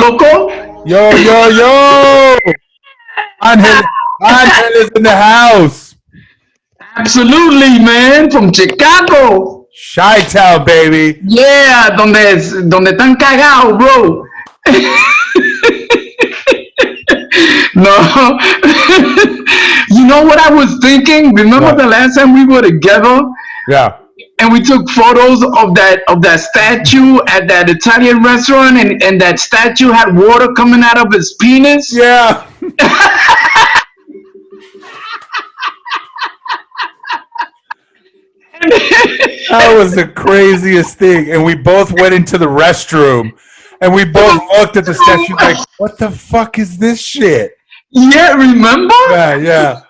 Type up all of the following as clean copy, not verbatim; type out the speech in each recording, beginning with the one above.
loco? Yo, yo, yo! Angel is in the house. Absolutely, man, from Chicago. Chi-Town, baby. Yeah, donde están cagados, bro. No, you know what I was thinking? Remember What? the last time we were together Yeah. and we took photos of that statue at that Italian restaurant, and that statue had water coming out of his penis. Yeah. That was the craziest thing. And we both went into the restroom and we both looked at the statue like, what the fuck is this shit? Yeah, remember? Yeah, yeah.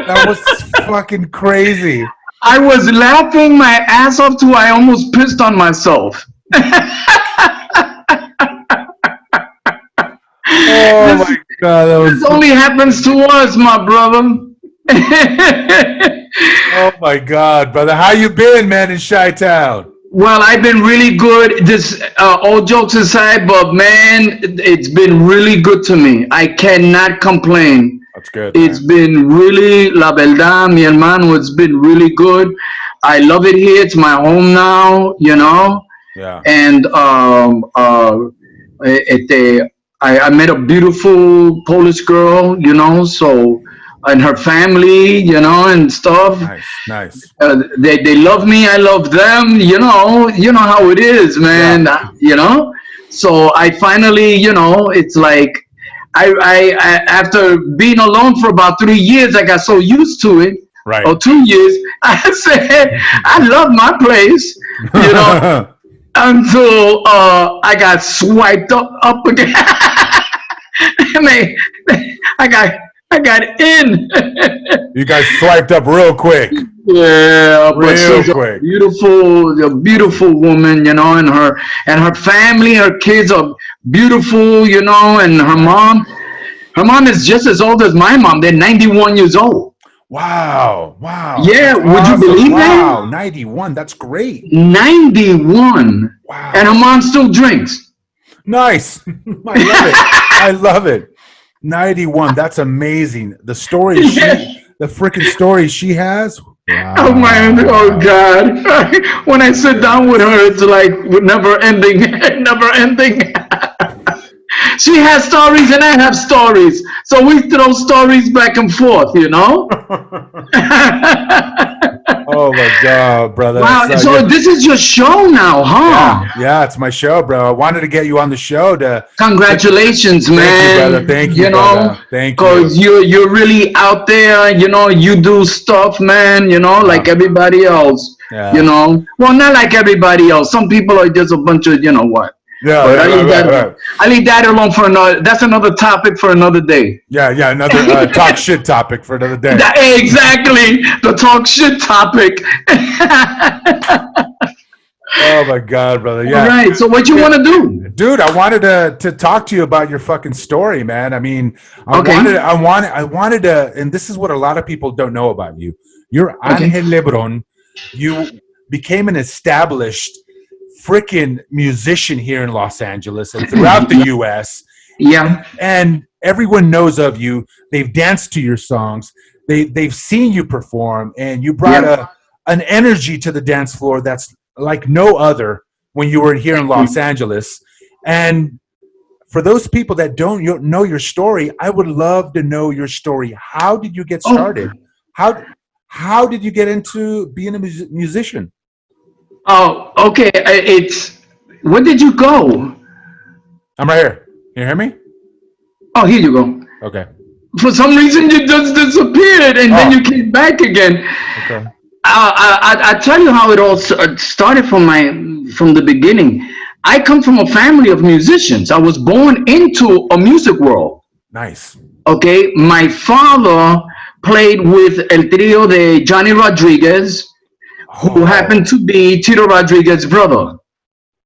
That was fucking crazy. I was laughing my ass off till I almost pissed on myself. Oh my god, that was This only happens to us, my brother. oh my god, brother. How you been, man, in Chi-Town? Well, I've been really good. This, all jokes aside, but man, it's been really good to me. I cannot complain. That's good. It's Man. been really, la verdad, mi hermano, it's been really good. I love it here. It's my home now, you know. Yeah. And este, I met a beautiful Polish girl, you know, so, and her family, you know, and stuff. Nice, nice. They love me, I love them, you know how it is, man. Yeah. You know. So I finally, you know, it's like I after being alone for about 3 years, I got so used to it. Right. Or 2 years, I said I love my place, you know, until I got swiped up again. And I got I got in. You guys swiped up real quick. Yeah, but Real she's quick. a beautiful woman, you know, and her family, her kids are beautiful, you know, and her mom is just as old as my mom. They're 91 years old. Wow. Wow. Yeah, That's would you awesome. believe Wow. that? 91. That's great. 91. Wow. And her mom still drinks. Nice. I love it. I love it. 91. That's amazing. The story the freaking story she has. Wow. Oh man, oh God. When I sit down with her, it's like never ending, never ending. She has stories and I have stories. So we throw stories back and forth, you know? Oh my god, brother. Wow, so this is your show now, huh? Yeah, it's my show, bro. I wanted to get you on the show to Congratulations, man. Thank you, brother. Thank you, You know, brother. Thank you. because you're really out there, you know, you do stuff, man, you know, like everybody else. Yeah. You know. Well, not like everybody else. Some people are just a bunch of, you know what. Yeah, But right. I leave that alone for another. That's another topic for another day. Yeah, another talk shit topic for another day. Exactly, the talk shit topic. Oh my god, brother. Yeah. All right. So what you want to do? Dude, I wanted to talk to you about your fucking story, man. I mean, I wanted to, and this is what a lot of people don't know about you. You're Angel Lebron. You became an established freaking musician here in Los Angeles and throughout the U.S. Yeah. And everyone knows of you. They've danced to your songs. They've seen you perform, and you brought an energy to the dance floor that's like no other when you were here in Los Angeles. And for those people that don't know your story, I would love to know your story. How did you get started? How did you get into being a musician? Oh, okay. Where did you go? I'm right here. Can you hear me? Oh, here you go. Okay. For some reason, you just disappeared, and then you came back again. Okay. I tell you how it all started from the beginning. I come from a family of musicians. I was born into a music world. Nice. Okay, my father played with El Trio de Johnny Rodriguez, who happened to be Tito Rodriguez's brother.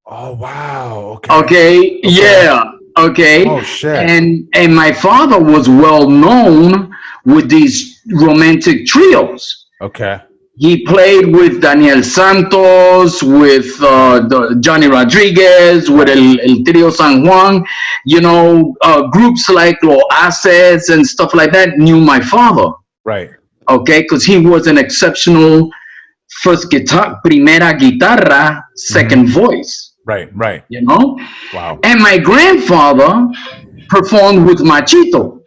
Oh wow. Okay. Yeah. Okay. Oh shit. And my father was well known with these romantic trios. Okay. He played with Daniel Santos, with Johnny Rodriguez, with Right. El Trio San Juan. Groups like Los Assets and stuff like that knew my father. Right. Okay, because he was an exceptional first guitar, primera guitarra, Hmm. second voice. Right. Right. You know, Wow. and my grandfather performed with Machito.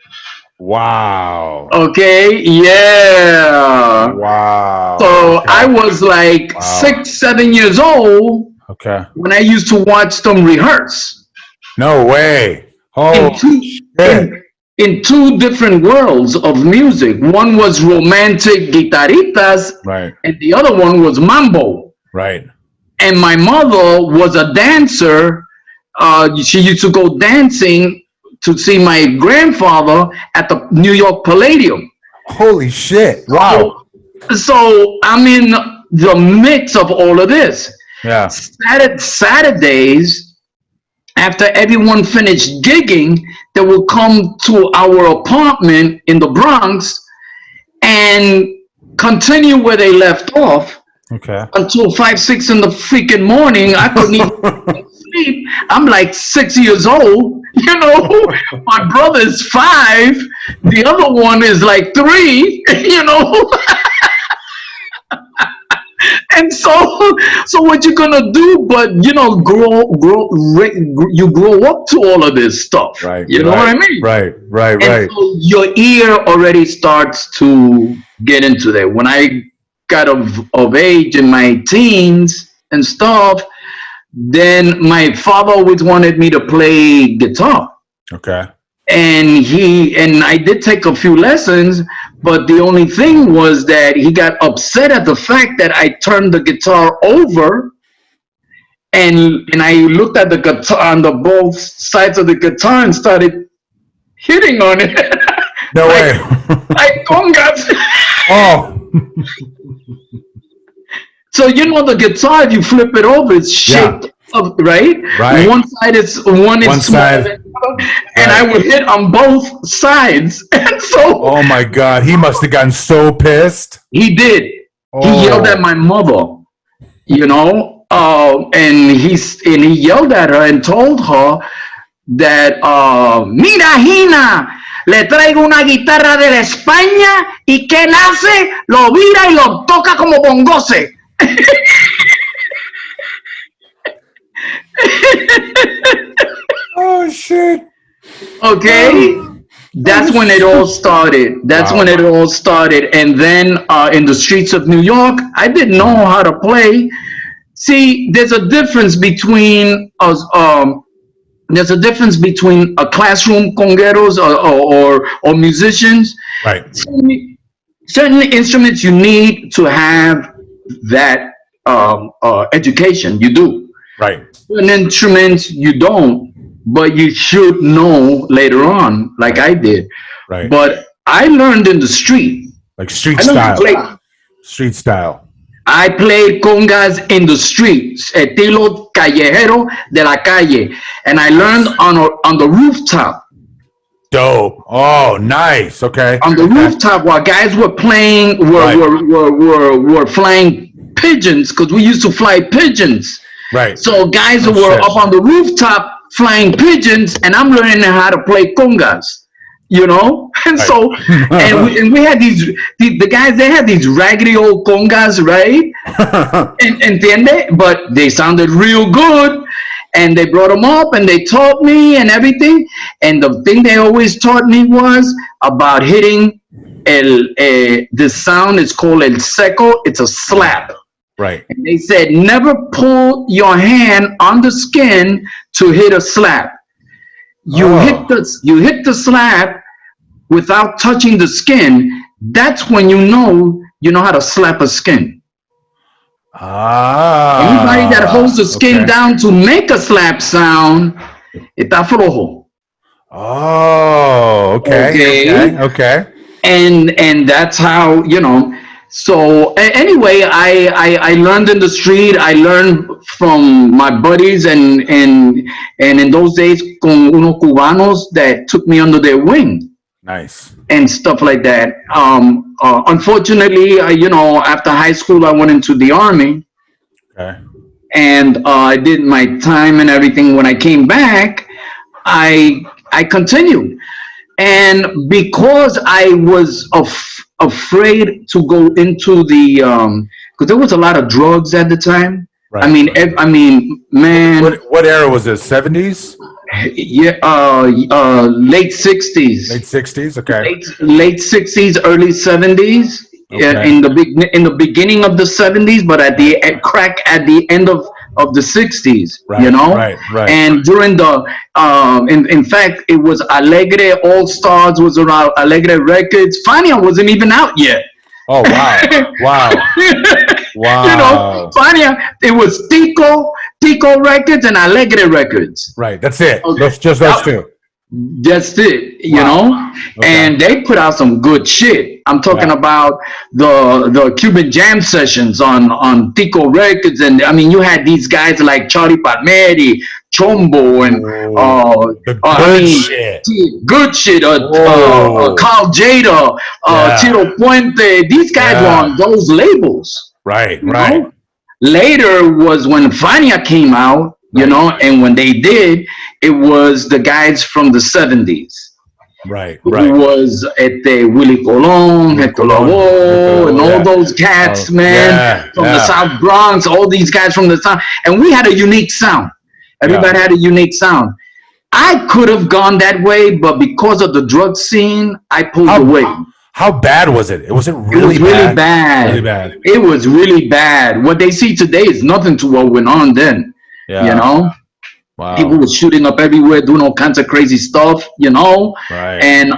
Wow. Okay, yeah. Wow. So I Okay. was like Wow. 6, 7 years old Okay. when I used to watch them rehearse No way. in Holy two shit. in two different worlds of music. One was romantic guitaritas, Right. and the other one was mambo. Right. And my mother was a dancer. She used to go dancing to see my grandfather at the New York Palladium. Holy shit. Wow. So, so I'm in the mix of all of this. Yeah. Saturdays, after everyone finished gigging, they will come to our apartment in the Bronx and continue where they left off Okay. until 5, 6 in the freaking morning. I couldn't even sleep. I'm like 6 years old. My brother is 5. The other one is like 3. And so what you gonna do? But you grow up to all of this stuff. Right. You know what I Right. mean? Right. Right. And Right. so your ear already starts to get into there. When I got of age in my teens and stuff, then my father always wanted me to play guitar. Okay. And I did take a few lessons, but the only thing was that he got upset at the fact that I turned the guitar over and I looked at the guitar on the both sides of the guitar and started hitting on it No like way. like congas. Oh. So the guitar, if you flip it over, it's Yeah. shaped up, right? Right. One is One smaller side. than the other, and I Right. would hit on both sides. And so Oh my God. He must have gotten so pissed. he did. He yelled at Oh. my mother, and he yelled at her and told her that, mira, Gina, le traigo una guitarra de la España y que nace, lo vira y lo toca como bongose. Oh shit. Okay, Oh that's when it shit. all started. That's when Wow. it all started. And then in the streets of New York, I didn't know how to play. See, there's a difference between a classroom congueros or musicians. Right. Certain instruments you need to have that education. You do. Right. Certain instruments you don't, but you should know later on, like Right. I did. Right. But I learned in the street. Like street I learned to style. play. Street style. I played congas in the streets, estilo callejero de la calle, and I learned on the rooftop. Dope. Oh, nice. Okay. On the Okay. rooftop, while guys were playing, Right. were flying pigeons because we used to fly pigeons. Right. So guys Oh, were shit. up on the rooftop flying pigeons, and I'm learning how to play congas. And Right. so and we had the guys, they had these raggedy old congas, right? Entiende? But they sounded real good, and they brought them up and they taught me and everything. And the thing they always taught me was about hitting the sound is called el seco. It's a slap. Right. And they said never pull your hand on the skin to hit a slap. Oh. You hit the slap without touching the skin. That's when you know how to slap a skin. Ah. Anybody that holds the skin Okay. down to make a slap sound, está flojo. Oh. Okay. Okay. Okay. Okay. And that's how. So anyway, I learned in the street. I learned from my buddies and in those days con unos cubanos that took me under their wing. Nice. and stuff like that. Unfortunately, after high school, I went into the army, Okay. and I did my time and everything. When I came back, I continued, and because I was afraid to go into because there was a lot of drugs at the time. I Right. mean, man, What era was this? 70s? yeah, late '60s, Late 60s? Okay. late '60s, early '70s, Okay. in the beginning of the '70s, but crack at the end of the '60s, Right. Right. Right. and during the in fact, it was Alegre All Stars was around Alegre Records. Fania wasn't even out yet. Oh, wow. Wow. Wow. Fania, it was Tico Records and Alegre Records. Right. That's it. Okay. Just those two. That's it, Wow. Okay. and they put out some good shit. I'm talking Yeah. about the Cuban jam sessions on Tico Records, and I mean, you had these guys like Charlie Palmieri, Chombo, and The I good mean, shit. good shit. Whoa. Carl Jada, Yeah. Tito Puente. These guys were Yeah. on those labels. Right. You Right. know? Later was when Fania came out, Right. and when they did, it was the guys from the '70s. Right. Who Right. was Willie Colon, Hector Colon, Lavoe, and all yeah. those cats, man, Yeah. from the Yeah. South Bronx, all these guys from the South. And we had a unique sound. Everybody had a unique sound. I could have gone that way, but because of the drug scene, I pulled away. How bad was it? Was it It really was really bad? bad. Really bad. It was really bad. What they see today is nothing to what went on then. Yeah. Wow. People were shooting up everywhere, doing all kinds of crazy stuff, Right. and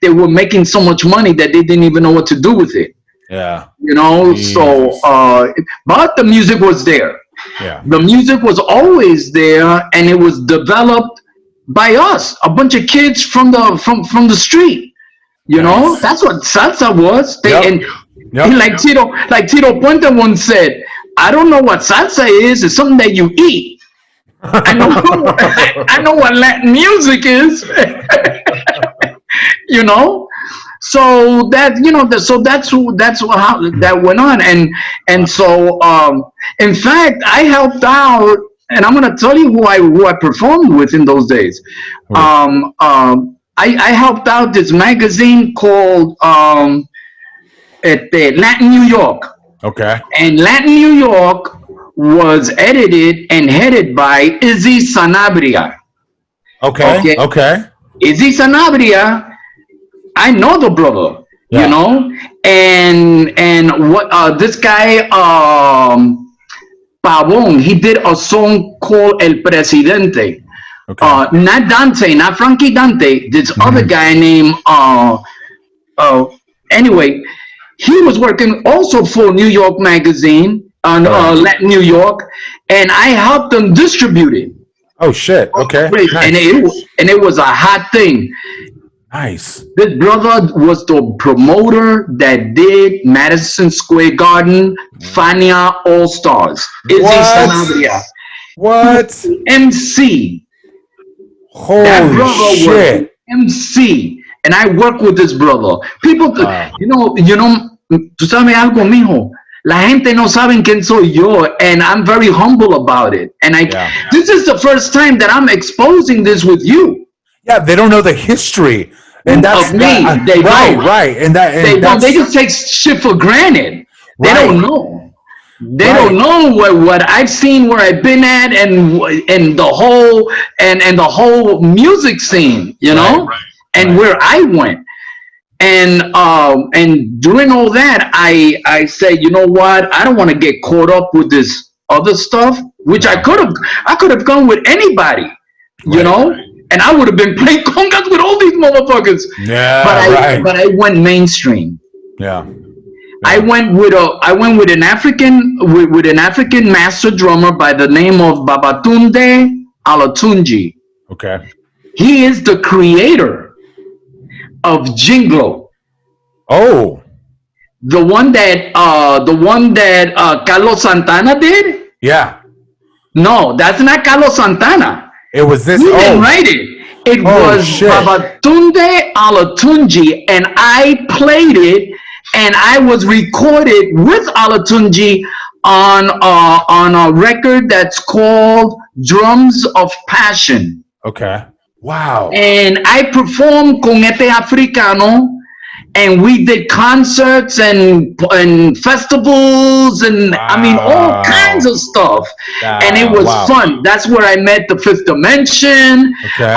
they were making so much money that they didn't even know what to do with it. Yeah. So but the music was there. Yeah. The music was always there, and it was developed by us, a bunch of kids from the street. Nice. That's what salsa was. Yep. And like Tito Puente once said, I don't know what salsa is. It's something that you eat. I know I know what Latin music is. So that's how that went on, and so in fact, I helped out, and I'm gonna tell you who I performed with in those days. I helped out this magazine called Latin New York. Okay. And Latin New York was edited and headed by Izzy Sanabria. Okay. Okay. Izzy Sanabria, I know the brother, Yeah. and what this guy Pavon, he did a song called El Presidente. Okay. Not Dante, not Frankie Dante. This other guy named anyway, he was working also for New York Magazine on Latin New York, and I helped them distribute it. Oh shit. Okay. Nice. And it was a hot thing. Nice. This brother was the promoter that did Madison Square Garden Fania All Stars. Izzy Sanabria. What? MC. Holy Was shit. MC. And I work with this brother. People, tú sabes algo, mijo. La gente no saben quién soy yo, and I'm very humble about it. And this is the first time that I'm exposing this with you. Yeah, they don't know the history, and that's of me. They don't. Right, and they just take shit for granted. They don't know. They don't know what I've seen, where I've been at, and the whole music scene, and where I went. And during all that, I said, you know what? I don't want to get caught up with this other stuff, which I could have gone with anybody, and I would have been playing congas with all these motherfuckers. Yeah, but I went mainstream. Yeah. I went with an African master drummer by the name of Babatunde Alatunji. Okay. He is the creator of Jinglo. Oh. The one that Carlos Santana did? Yeah. No, that's not Carlos Santana. It was this. He didn't write it. It Oh was shit. Babatunde Alatunji, and I played it, and I was recorded with Alatunji on a record that's called Drums of Passion. Okay. Wow. And I performed con este africano, and we did concerts and festivals, and I mean all kinds Wow. of stuff, and it was Wow. fun. That's where I met the Fifth Dimension. Okay.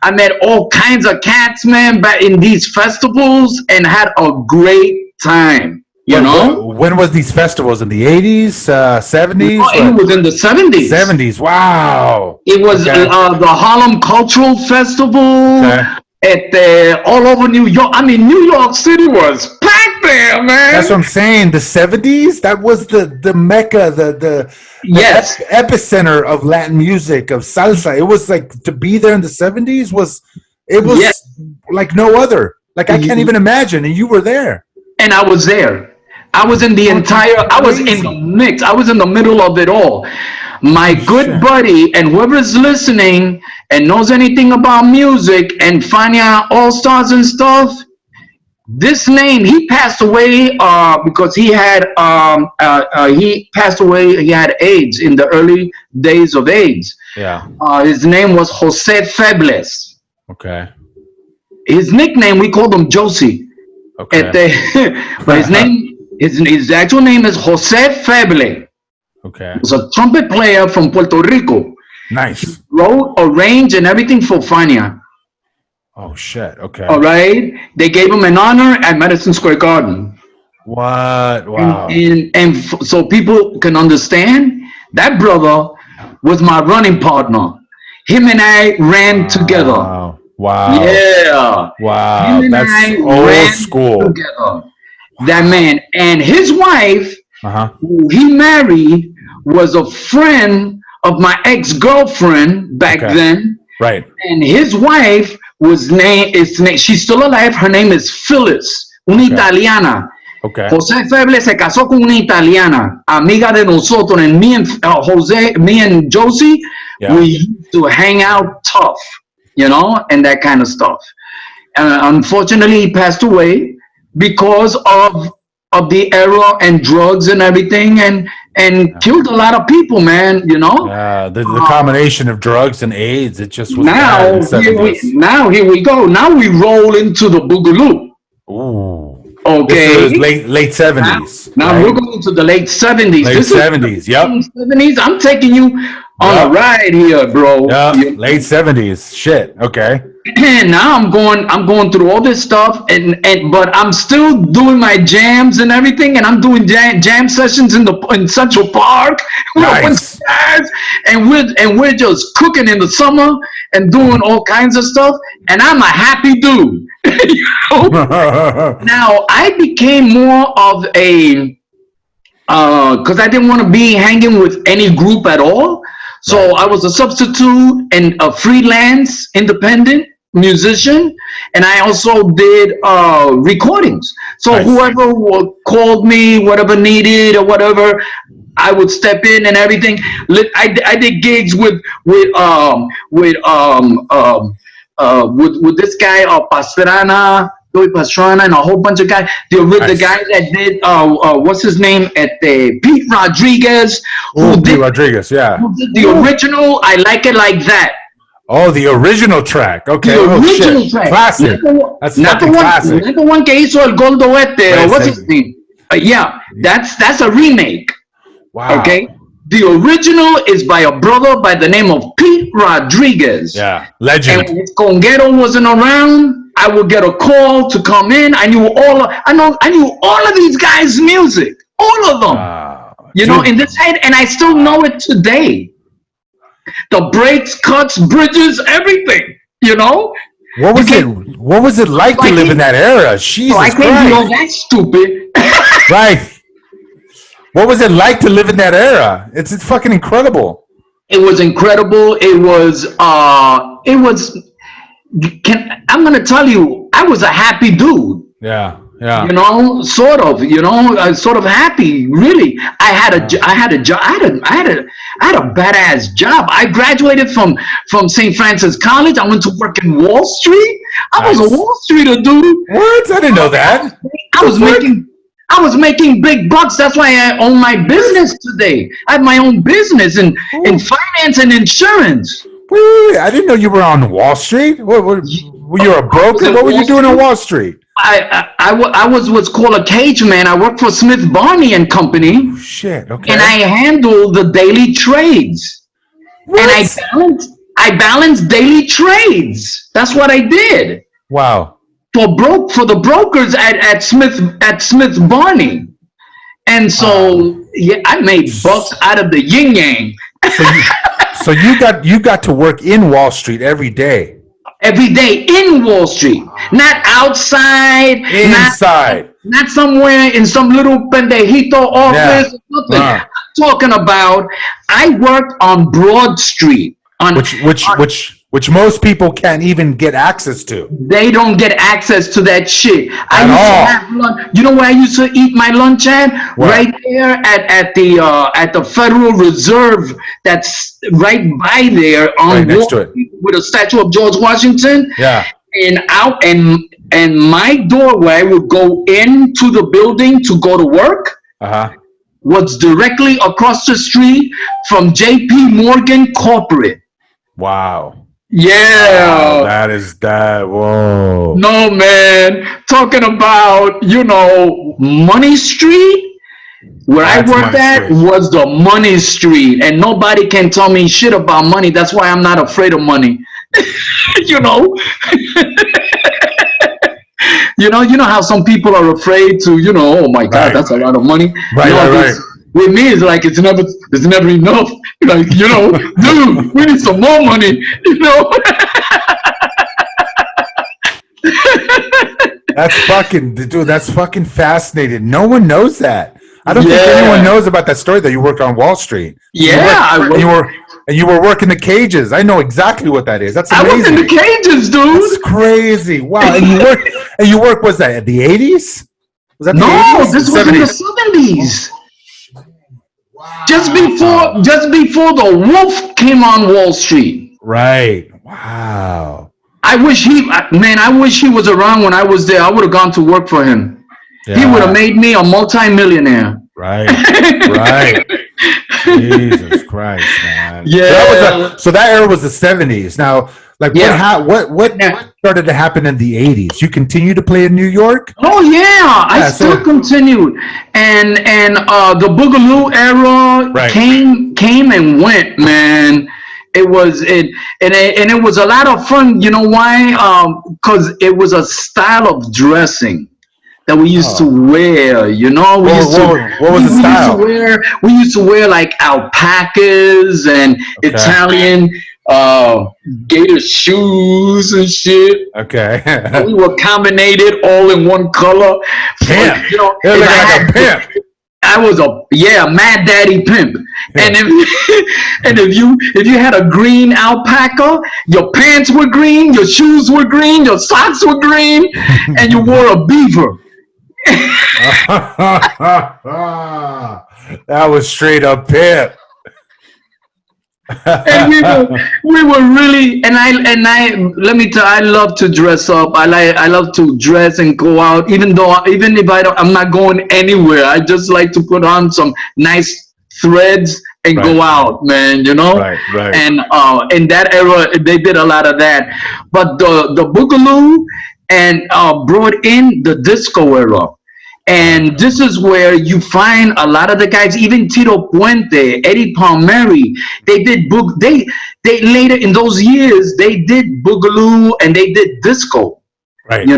I met all kinds of cats, man, but in these festivals, and had a great time, you know. When was these festivals? In the 80s, 70s? Oh, it was in the 70s. 70s. Wow. It was Okay. the Harlem Cultural Festival Okay. at all over New York. I mean, New York City was packed there, man. That's what I'm saying. The 70s, that was the mecca, the Yes. epicenter of Latin music, of salsa. It was like, to be there in the 70s was Yes. like no other. Like I can't even imagine, and you were there. And I was there. I was in the entire, I was in the Crazy. mix. I was in the middle of it all. My good shit. buddy, and whoever's listening and knows anything about music and finding out all stars and stuff, this name, he passed away because he passed away. He had AIDS in the early days of AIDS. Yeah. His name was Jose Febles. Okay. His nickname, we called him Josie. Okay. But his actual name is Jose Feble. Okay. He was a trumpet player from Puerto Rico. Nice. Wrote, arranged, and everything for Fania. Oh shit. Okay. All right. They gave him an honor at Madison Square Garden. What? Wow. So people can understand, that brother was my running partner. Him and I ran together. Wow. Wow. Yeah. Wow. Him and That's I old ran school. together. That man and his wife, Uh-huh. who he married, was a friend of my ex-girlfriend back Okay. then. Right. And his wife she's still alive. Her name is Phyllis, una italiana. Okay. José Feble se casó con una italiana, amiga de nosotros, and me and Josie, Yeah. we used to hang out tough, and that kind of stuff. Unfortunately, he passed away because of the era and drugs and everything, and killed a lot of people, man. The combination of drugs and AIDS, it just was bad Now in the 70s. here we go. Now we roll into the boogaloo. Ooh. Okay. This is late 70s. Now right? we're going to the late 70s. Late 70s. Yep. 70s. I'm taking you on a ride here, bro. Yeah. Late 70s. Shit. Okay. And now I'm going through all this stuff, but I'm still doing my jams and everything, and I'm doing jam sessions in Central Park with a bunch Nice. of guys, and we're just cooking in the summer and doing all kinds of stuff, and I'm a happy dude. Now I became more of a because I didn't want to be hanging with any group at all. So I was a substitute and a freelance independent musician, and I also did recordings. So Nice. whoever called me, whatever needed or whatever, I would step in and everything. I did gigs with this guy Pastrana, Louis Pastrana, and a whole bunch of guys. The guy that did what's his name at the Pete Rodriguez, Ooh, Pete Rodriguez, yeah. who did the original I Like It Like That. Oh, the original track. Okay. The original shit. track. Classic. That's fucking classic. Not the one que hizo el Gordo Este, Right, or what's same. his name? Yeah, that's a remake. Wow. Okay. The original is by a brother by the name of Pete Rodriguez. Yeah. And Legend. when Conguero wasn't around, I would get a call to come in. I knew all of these guys' music, all of them. Wow. In this head, and I still know it today. The breaks, cuts, bridges, everything. What was it like to live in that era? Jesus I Christ. can't be all that stupid. Right. What was it like to live in that era? It's fucking incredible. It was incredible. I'm gonna tell you, I was a happy dude. Yeah. Yeah. Sort of happy. Really, I had a badass job. I graduated from St. Francis College. I went to work in Wall Street. I was a Nice. Wall Streeter, dude. What? I didn't know that. I The was fuck? making I was making big bucks. That's why I own my business today. I have my own business in Ooh. finance and insurance. Wait, I didn't know you were on Wall Street. What were you a broker? What were you doing on Wall Street? I was what's called a cage man. I worked for Smith Barney and Company, Shit. Okay. and I handled the daily trades. What? And I balanced daily trades. That's what I did Wow. for the brokers at Smith Barney. And so yeah, I made bucks out of the yin yang. So you got to work in Wall Street every day. Every day in Wall Street, not outside, Inside. not somewhere in some little pendejito office. Yeah. Nothing. I'm talking about I worked on Broad Street. Which most people can't even get access to. They don't get access to that shit. I At used all. to have lunch. You know where I used to eat my lunch at? Where? Right there at the Federal Reserve. That's right by there on Right next Wall to it. Street with a statue of George Washington. Yeah. And my doorway would go into the building to go to work. Uh-huh. Was directly across the street from J.P. Morgan Corporate. Wow. Yeah. That is that. Whoa. No, man. Talking about, Money Street, where That's I worked Money at Street. was the Money Street. And nobody can tell me shit about money. That's why I'm not afraid of money. you know? You know how some people are afraid to, oh my God, Right. that's a lot of money. Right, right. With me, it's like it's never enough. Like, dude, we need some more money. That's fucking fascinating. No one knows that. I don't think Yeah. anyone knows about that story that you worked on Wall Street. Yeah, You were working the cages. I know exactly what that is. That's I amazing. was in the cages, dude. That's crazy. Wow. And you worked was that at the 80s? Was that the No, 80s? this was in the 70s. Just before the wolf came on Wall Street. Right. Wow. I wish he was around when I was there. I would have gone to work for him. He Yeah. would have made me a multi-millionaire. Right. Right. Jesus Christ, man. Yeah. So that era was the 70s. Now, like, Yeah. what started to happen in the 80s? You continue to play in New York? Oh yeah, I Yeah, still so- continued, and the Boogaloo era Right. came and went, man. It was a lot of fun. You know why? Because it was a style of dressing that we used to wear. What was the style? We used to wear like alpacas and Okay. Italian gator shoes and shit. Okay. We were combinated all in one color. Pimp. You know, You're if looking I like had- a pimp. I was a mad daddy pimp. Yeah. And if you had a green alpaca, your pants were green, your shoes were green, your socks were green, and you wore a beaver. That was straight up pimp. And we were really, and I let me tell you, I love to dress up. I love to dress and go out, even if I'm not going anywhere. I just like to put on some nice threads and go out, man. Right, right. And in that era, they did a lot of that. But the Boogaloo and brought in the disco era. And this is where you find a lot of the guys, even Tito Puente, Eddie Palmieri. They did they later in those years they did Boogaloo and they did disco. Right.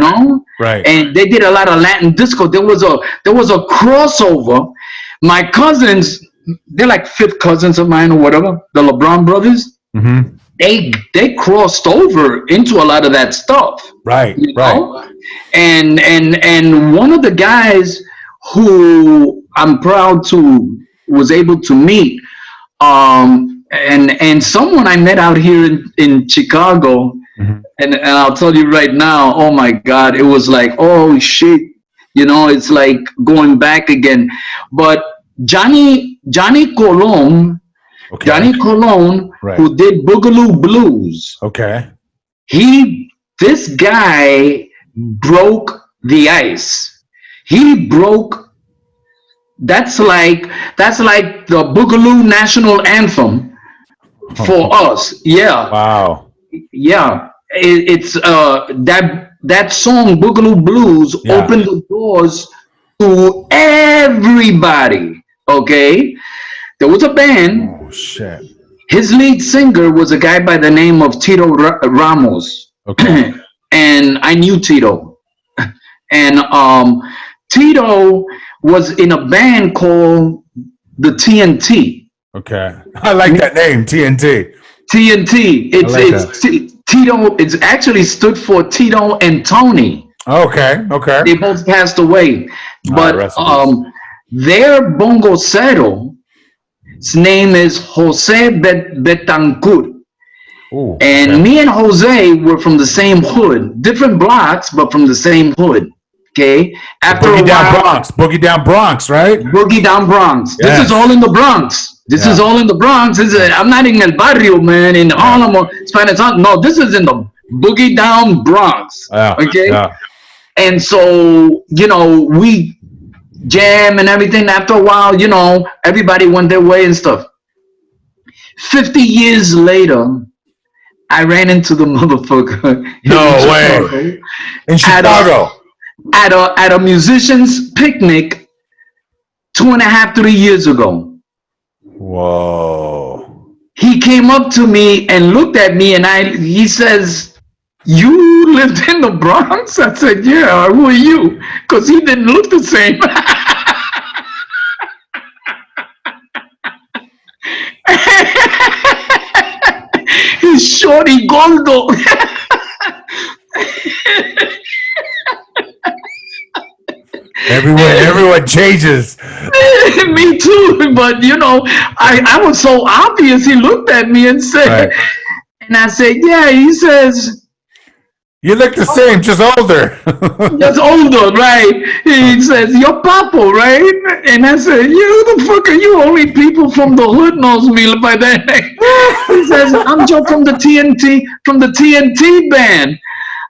Right. And they did a lot of Latin disco. There was a crossover. My cousins, they're like fifth cousins of mine or whatever. The Lebron brothers. Mm-hmm. They crossed over into a lot of that stuff. Right. Right. And one of the guys who I'm proud to was able to meet, and someone I met out here in Chicago, Mm-hmm. and I'll tell you right now, oh my God, it was like, oh shit, It's like going back again. But Johnny Colon, Okay. Johnny Colon, Right. who did Boogaloo Blues, Okay. this guy broke the ice. He broke. That's like the Boogaloo national anthem for us. Yeah, Wow. yeah. It's that song Boogaloo Blues Yeah. opened the doors to everybody. Okay, there was a band. Oh shit. His lead singer was a guy by the name of Tito Ramos, Okay. and I knew Tito. And Tito was in a band called the TNT. Okay. I like that name, TNT. TNT. I like that. Tito. It's actually stood for Tito and Tony. Okay. Okay. They both passed away, but rest in peace. their bongocero, his name is Jose Betancourt. Ooh, And okay. me and Jose were from the same hood, different blocks, but from the same hood. Okay. After Boogie a Down while, Bronx. Boogie Down Bronx, right? Boogie Down Bronx. This Yes. is all in the Bronx. This is Yeah. all in the Bronx. I'm not in El Barrio, man, in Harlem or Spanish. No, this is in the Boogie Down Bronx. Yeah. Okay. Yeah. And so, we jam and everything. After a while, everybody went their way and stuff. 50 years later, I ran into the motherfucker No in way. Chicago In Chicago. at a musician's picnic 2.5, 3 years ago. Whoa. He came up to me and looked at me, and he says, "You lived in the Bronx?" I said, "Yeah, who are you?" Because he didn't look the same. He's shorty gordo. Everyone changes. Me too, but I was so obvious. He looked at me and said, Right. and I said, "Yeah." He says, You look the same, just older. "That's older, right?" He says, "You're Papa, right?" And I said, "You the fuck are you? Only people from the hood knows me by that name." He says, "I'm Joe from the TNT band."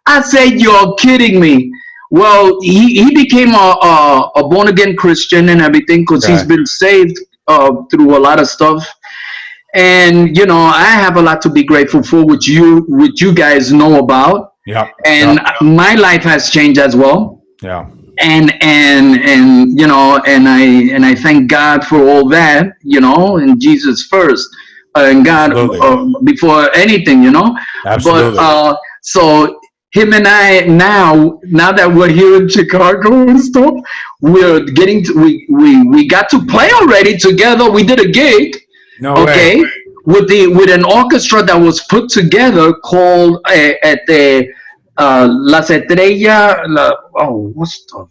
I said, "You're kidding me." Well, he became a born again Christian and everything because he's Okay. been saved through a lot of stuff. And I have a lot to be grateful for, which you guys know about. Yeah. And Yeah. my life has changed as well. Yeah. And I thank God for all that, and Jesus first, and God Absolutely. before anything. But Absolutely. so him and I now that we're here in Chicago and stuff, we're getting to we got to play already together. We did a gig, No okay, way. with an orchestra that was put together called at the Las Estrellas. What's the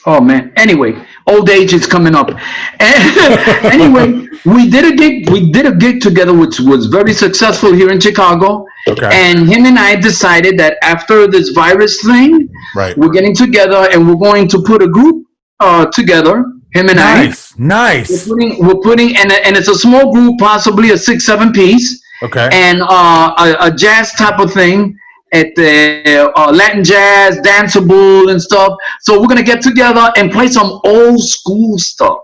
Oh man. Anyway, old age is coming up. Anyway, we did a gig. We did a gig together, which was very successful here in Chicago. Okay. And him and I decided that after this virus thing, Right. we're getting together and we're going to put a group together. Him and I. Nice. We're putting and it's a small group, possibly a 6-7 piece, Okay. and a jazz type of thing at the Latin jazz, danceable and stuff. So we're gonna get together and play some old school stuff.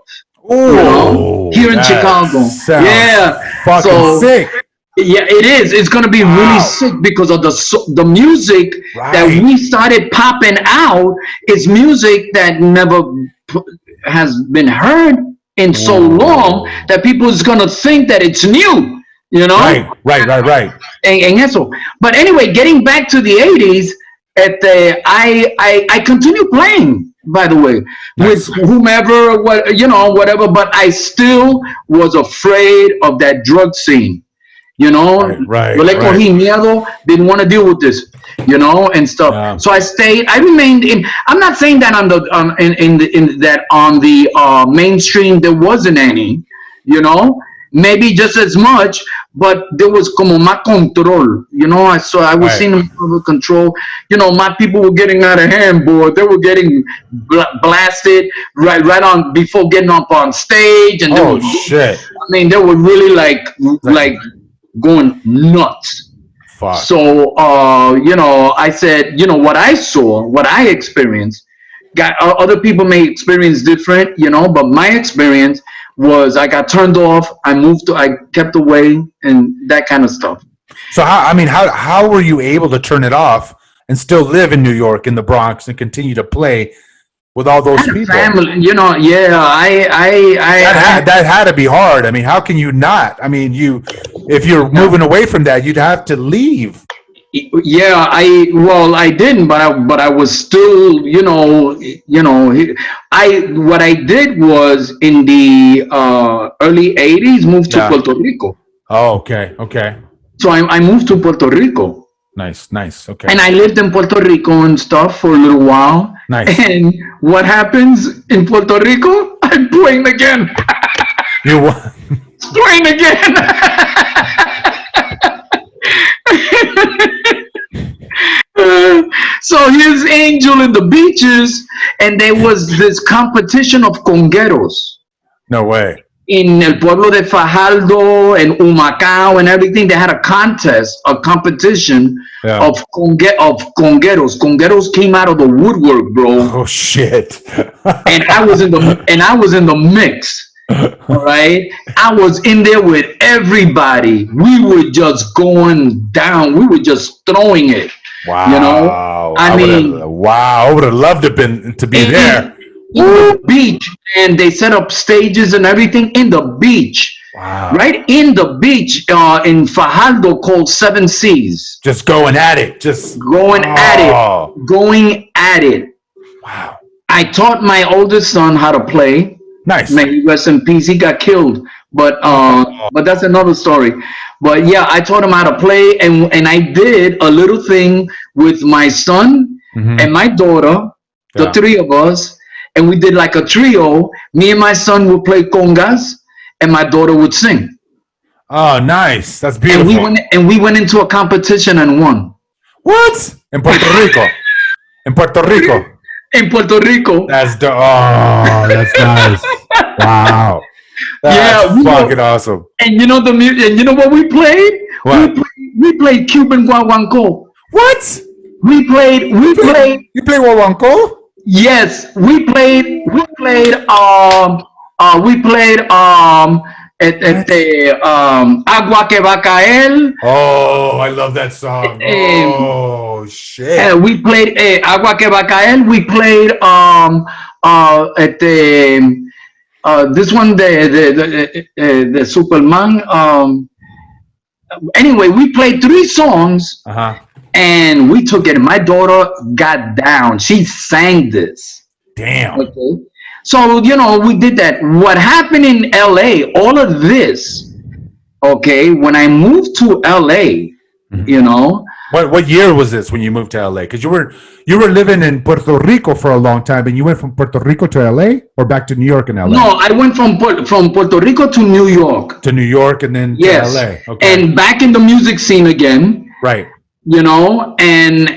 Ooh, Here in that Chicago. sounds Yeah. fucking So sick. yeah, it is. It's gonna be really sick because of the music that Right. we started popping out is music that never has been heard in so long that people is gonna think that it's new. Right. And eso. But anyway, getting back to the 80s, I continue playing, by the way, Nice. with whomever, whatever. But I still was afraid of that drug scene. Right. Yo le cogí miedo, didn't want to deal with this, and stuff. Yeah. So I remained in. I'm not saying that on the on the mainstream there wasn't any, maybe just as much, but there was como más control, you know. I was Right. seeing more control. You know, my people were getting out of hand, boy. They were getting blasted right on before getting up on stage, and they Oh were. shit. I mean, they were really Like like going nuts. fuck. So, you know, I said, you know, what I saw, what I experienced, got other people may experience different, you know, but my experience was I got turned off. I kept away, and that kind of stuff. So how were you able to turn it off and still live in New York in the Bronx and continue to play with all I those had a people? family, you know. Yeah, That had to be hard. I mean, how can you not? I mean, if you're moving away from that, you'd have to leave. yeah, I didn't, but I was still, I what I did was in the early '80s moved to Yeah. Puerto Rico. Oh, okay. Okay. So I moved to Puerto Rico, Nice. Nice. Okay. and I lived in Puerto Rico and stuff for a little while. Nice. And what happens in Puerto Rico? I'm playing again, You playing again. So here's Angel in the beaches, and there was this competition of congueros no way. in el pueblo de Fajardo and Humacao and everything. They had a contest, a competition Yeah. of congueros. Congueros came out of the woodwork, bro, Oh shit. and I was in the mix. All right, I was in there with everybody. We were just going down. We were just throwing it. Wow. You know, I mean, wow. I would have loved to be in, there. in the beach, and they set up stages and everything in the beach, Wow. right in the beach in Fajardo, called Seven Seas. Just going at it. Just Going at oh. it, going at it. Wow. I taught my oldest son how to play. Nice. May he rest in peace. He got killed, but that's another story. But yeah, I taught him how to play, and I did a little thing with my son and my daughter, the Yeah. three of us, and we did like a trio. Me and my son would play congas, and my daughter would sing. Oh, nice. That's And beautiful. we went into a competition and won What? In Puerto Rico. In Puerto Rico. in Puerto Rico. That's that's nice. Wow. That's Yeah, we fucking were- awesome. And you know the music. And you know what we played? What? We played Cuban guaguancó. What? We played. You play Wawanko? Yes, we played Agua que va a caer. Oh, I love that song. Oh shit. We played Agua que va a caer. We played this one, the Superman. Anyway, we played three songs, Uh-huh. and we took it. My daughter got down. She sang this. Damn. Okay. So, you know, we did that. What happened in LA, all of this, okay, when I moved to LA, you know, What year was this when you moved to LA? Because you were living in Puerto Rico for a long time, and you went from Puerto Rico to LA or back to New York and LA? no, I went from Puerto Rico to New York. To New York and then Yes. to LA. Okay. And back in the music scene again, right. you know, and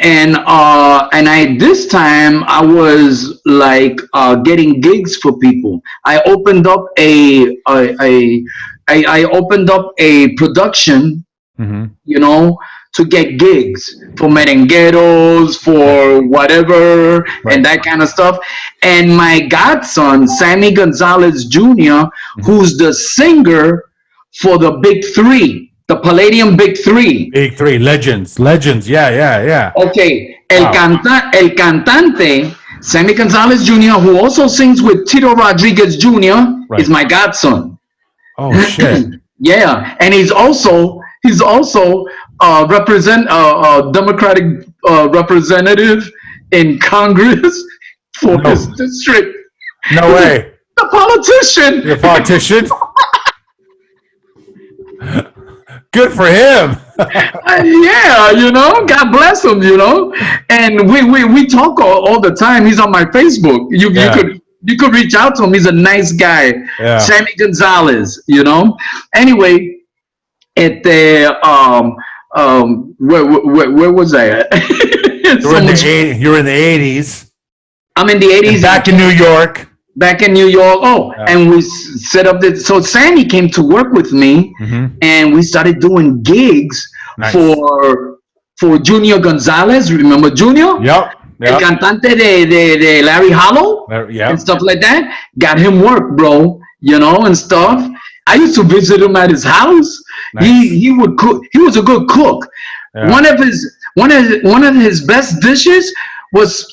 I this time I was like getting gigs for people. I opened up I opened up a production, you know, to get gigs for merengueros, for whatever, and that kind of stuff. And my godson, Sammy Gonzalez Jr., who's the singer for the Big Three, the Palladium Big Three. Big Three. Legends. Yeah. Okay, Wow. el cantante, Sammy Gonzalez Jr., who also sings with Tito Rodriguez Jr., Right. is my godson. Oh shit. Yeah, and he's also Democratic representative in Congress for No. his district. No way. The politician. You're a politician? Good for him. Yeah, you know, God bless him, you know. And we talk all the time. He's on my Facebook. Yeah. You could reach out to him. He's a nice guy. Yeah. Sammy Gonzalez, you know. Anyway, at the where was I at? You were in the you were in the 80s. I'm in the 80s. Back in New York. Back in New York. Oh, Yeah. and we set up the. So Sandy came to work with me, and we started doing gigs Nice. for Junior Gonzalez. Remember Junior? Yep. El cantante de Larry Hollow Yeah. and stuff like that. Got him work, bro. You know, and stuff. I used to visit him at his house. Nice. He would cook. He was a good cook. Yeah. One of his best dishes was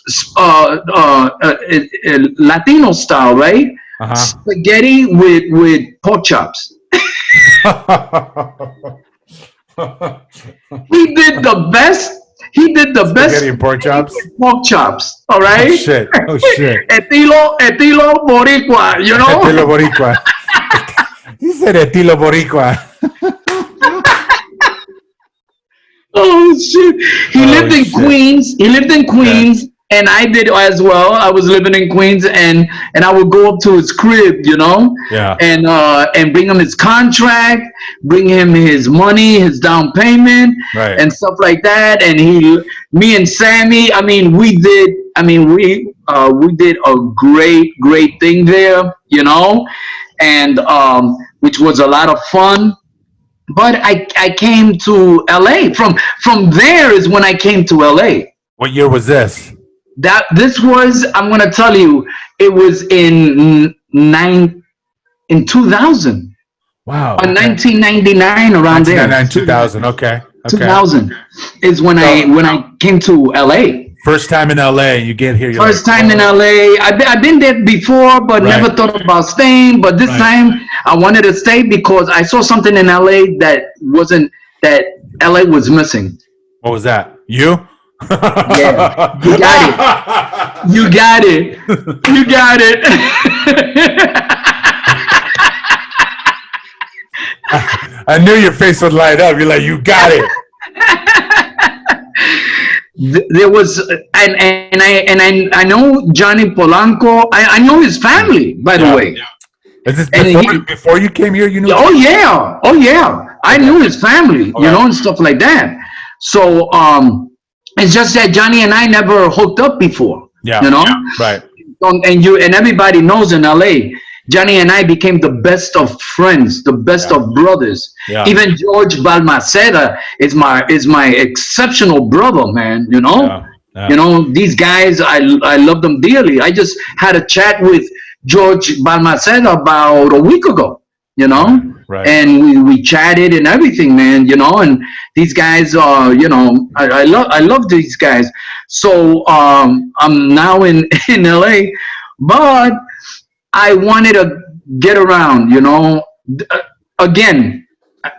Latino style, right? Spaghetti with pork chops. He did the best. He did the best. Spaghetti and pork chops. Pork chops. All right. Oh shit. Oh shit. Estilo Boricua. You know. Estilo Boricua. He said estilo Boricua. Oh shit! He lived in Queens. He lived in Queens, and I did as well. I was living in Queens, and I would go up to his crib, you know, and bring him his contract, bring him his money, his down payment, and stuff like that. And me and Sammy, we did a great thing there, you know, and which was a lot of fun. But I came to LA. From there is when I came to LA. What year was this? This was, I'm gonna tell you, it was in 2000. Wow. Okay. 1999 around 1999, 2000. Okay. 2000 is when I came to LA. First time in LA, you get here. First time in LA. I've been there before, but never thought about staying. But this time, I wanted to stay because I saw something in LA that LA was missing. What was that? You? Yeah, you got it. You got it. You got it. I knew your face would light up. You're like, you got it. There was, and I know Johnny Polanco. I know his family, by the way. Is this before you came here? You knew? Oh yeah. I knew his family, you know, and stuff like that. So it's just that Johnny and I never hooked up before. Yeah. You know. Yeah, right. And everybody knows in LA, Johnny and I became the best of friends, the best of brothers. Yeah. Even George Balmaceda is my exceptional brother, man. You know. Yeah. Yeah. You know, these guys, I love them dearly. I just had a chat with George Balmaceda about a week ago, you know, and we chatted and everything, man, you know, and these guys are, you know, I love these guys. So I'm now in LA, but I wanted to get around, you know. Again,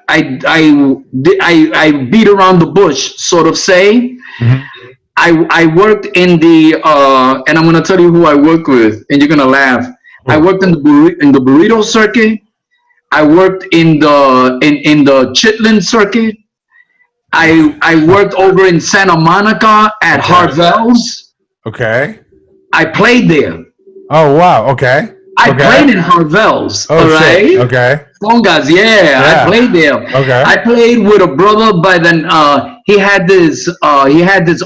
I beat around the bush, sort of say. Mm-hmm. I worked in the and I'm gonna tell you who I worked with, and you're gonna laugh. I worked in the burrito circuit. I worked in the chitlin circuit. I worked over in Santa Monica at Harvell's. Okay. I played there. Oh wow. Okay. I played in Harvell's. Oh, all right. Shit. Okay. Congas, yeah, I played there. Okay. I played with a brother by then. He had this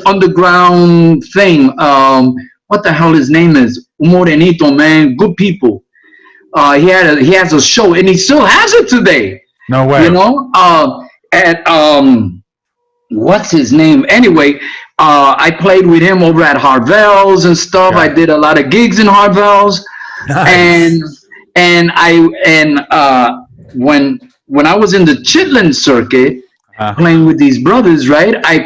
underground thing. What the hell his name is? Morenito, man. Good people. He has a show, and he still has it today. No way. You know. What's his name? Anyway, I played with him over at Harvell's and stuff. Yeah. I did a lot of gigs in Harvell's. Nice. And when I was in the chitlin circuit playing with these brothers, right? I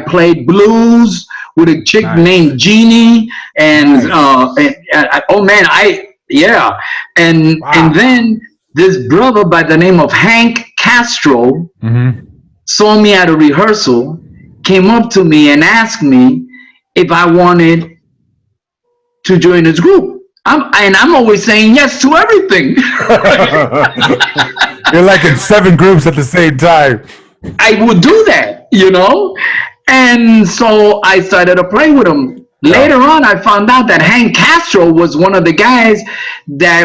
played blues with a chick named Jeannie, and and then this brother by the name of Hank Castro saw me at a rehearsal, came up to me and asked me if I wanted to join his group. I'm always saying yes to everything. You're like in 7 groups at the same time. I would do that, you know? And so I started to play with him. Yeah. Later on, I found out that Hank Castro was one of the guys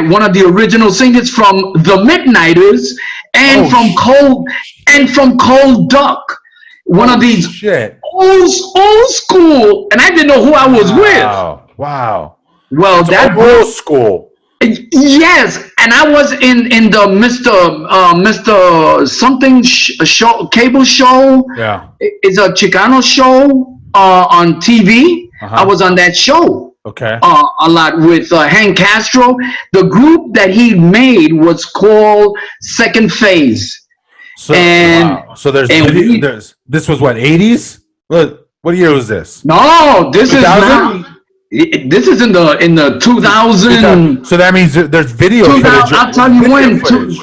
one of the original singers from the Midnighters and Oh from Cold Duck. One of oh these shit! old school, and I didn't know who I was with. Wow! Well, It's that old group, school. yes, and I was in the Mister something show, cable show. Yeah. It's a Chicano show on TV. Uh I huh. was on that show Okay. a lot with Hank Castro. The group that he made was called Second Phase, So and wow. So there's and video. we There's this was what 80s. What year was this? no, this is 2000. now. This is in the 2000. So that means there's video 2000 footage. I'll tell you Video when. footage.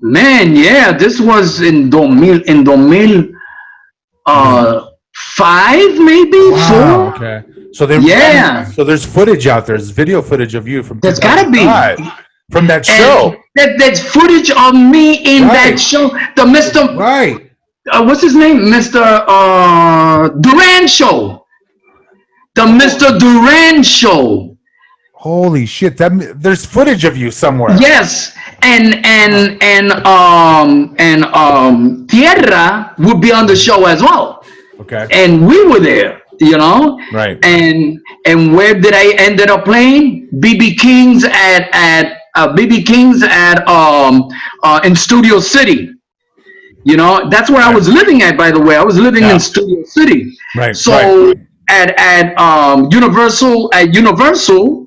Man, yeah, this was in 2000 five, maybe Wow. four. Okay. So Yeah, so there's footage out there. There's video footage of you from there's gotta be. 2005 from that And show. that's footage of me in that Right. show. The Mr. Right. What's his name? Mr. Duran show. The Mr. Duran show. Holy shit! There's footage of you somewhere. Yes, and Tierra would be on the show as well, Okay. and we were there, Right. and where did I ended up playing? BB King's in Studio City. That's where I was living at. By the way, I was living Yeah. in Studio City. Right. So Right. Universal,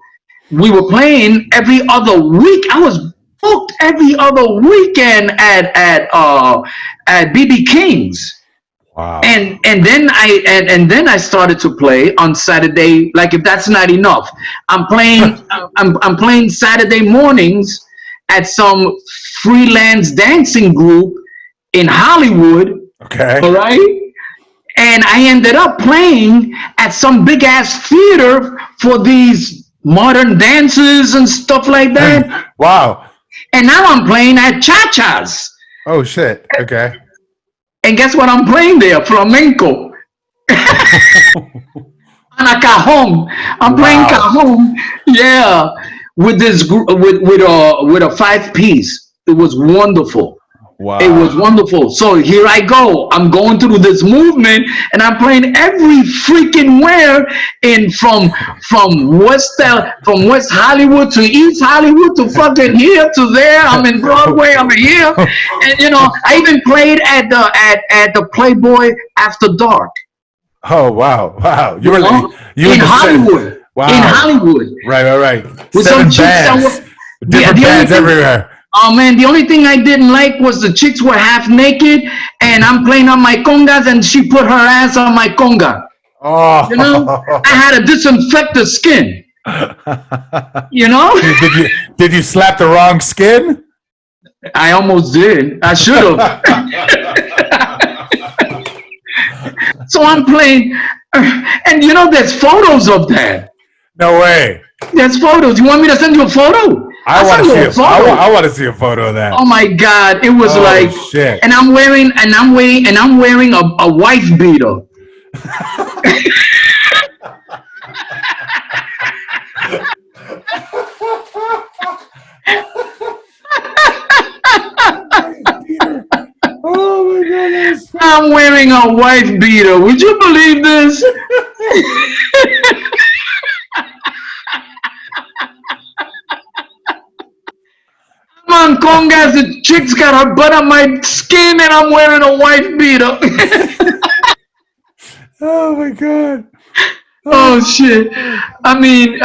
we were playing every other week. I was booked every other weekend at BB King's. Wow. And then I started to play on Saturday. Like, if that's not enough, I'm playing I'm playing Saturday mornings at some freelance dancing group in Hollywood. Okay. All right. And I ended up playing at some big ass theater for these modern dances and stuff like that. Wow. And now I'm playing at cha-chas. Oh shit. Okay. And guess what I'm playing there? Flamenco. On a cajon. I'm playing Wow. cajon. Yeah. With this group, with a 5 piece. It was wonderful. Wow. It was wonderful. So here I go. I'm going through this movement, and I'm playing every freaking where from West Hollywood to East Hollywood to fucking here to there. I'm in Broadway. I'm here, and I even played at the Playboy After Dark. Oh wow. Wow. You were In Hollywood. Wow. In Hollywood. Right. With Seven some chicks that bands. were Different bands everywhere. Oh man, the only thing I didn't like was the chicks were half naked, and I'm playing on my congas, and she put her ass on my conga. Oh. I had to disinfect the skin. Did you slap the wrong skin? I almost did. I should have. So I'm playing, and there's photos of that. No way. There's photos. You want me to send you a photo? I want to see a photo. I want to see a photo of that. Oh my God! It was like, shit. and I'm wearing a wife beater. Oh my goodness. I'm wearing a wife beater. Would you believe this? I'm on congas. The chick's got her butt on my skin, and I'm wearing a wife beater. Oh my god. Oh shit! I mean,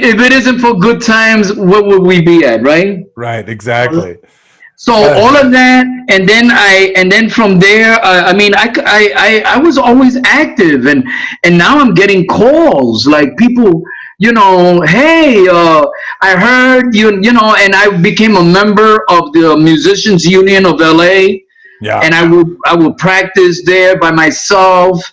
if it isn't for good times, what would we be at, right? Right, exactly. So all of that, and then from there, I was always active, and now I'm getting calls like people, hey, I heard and I became a member of the Musicians Union of LA, Yeah. and I would practice there by myself.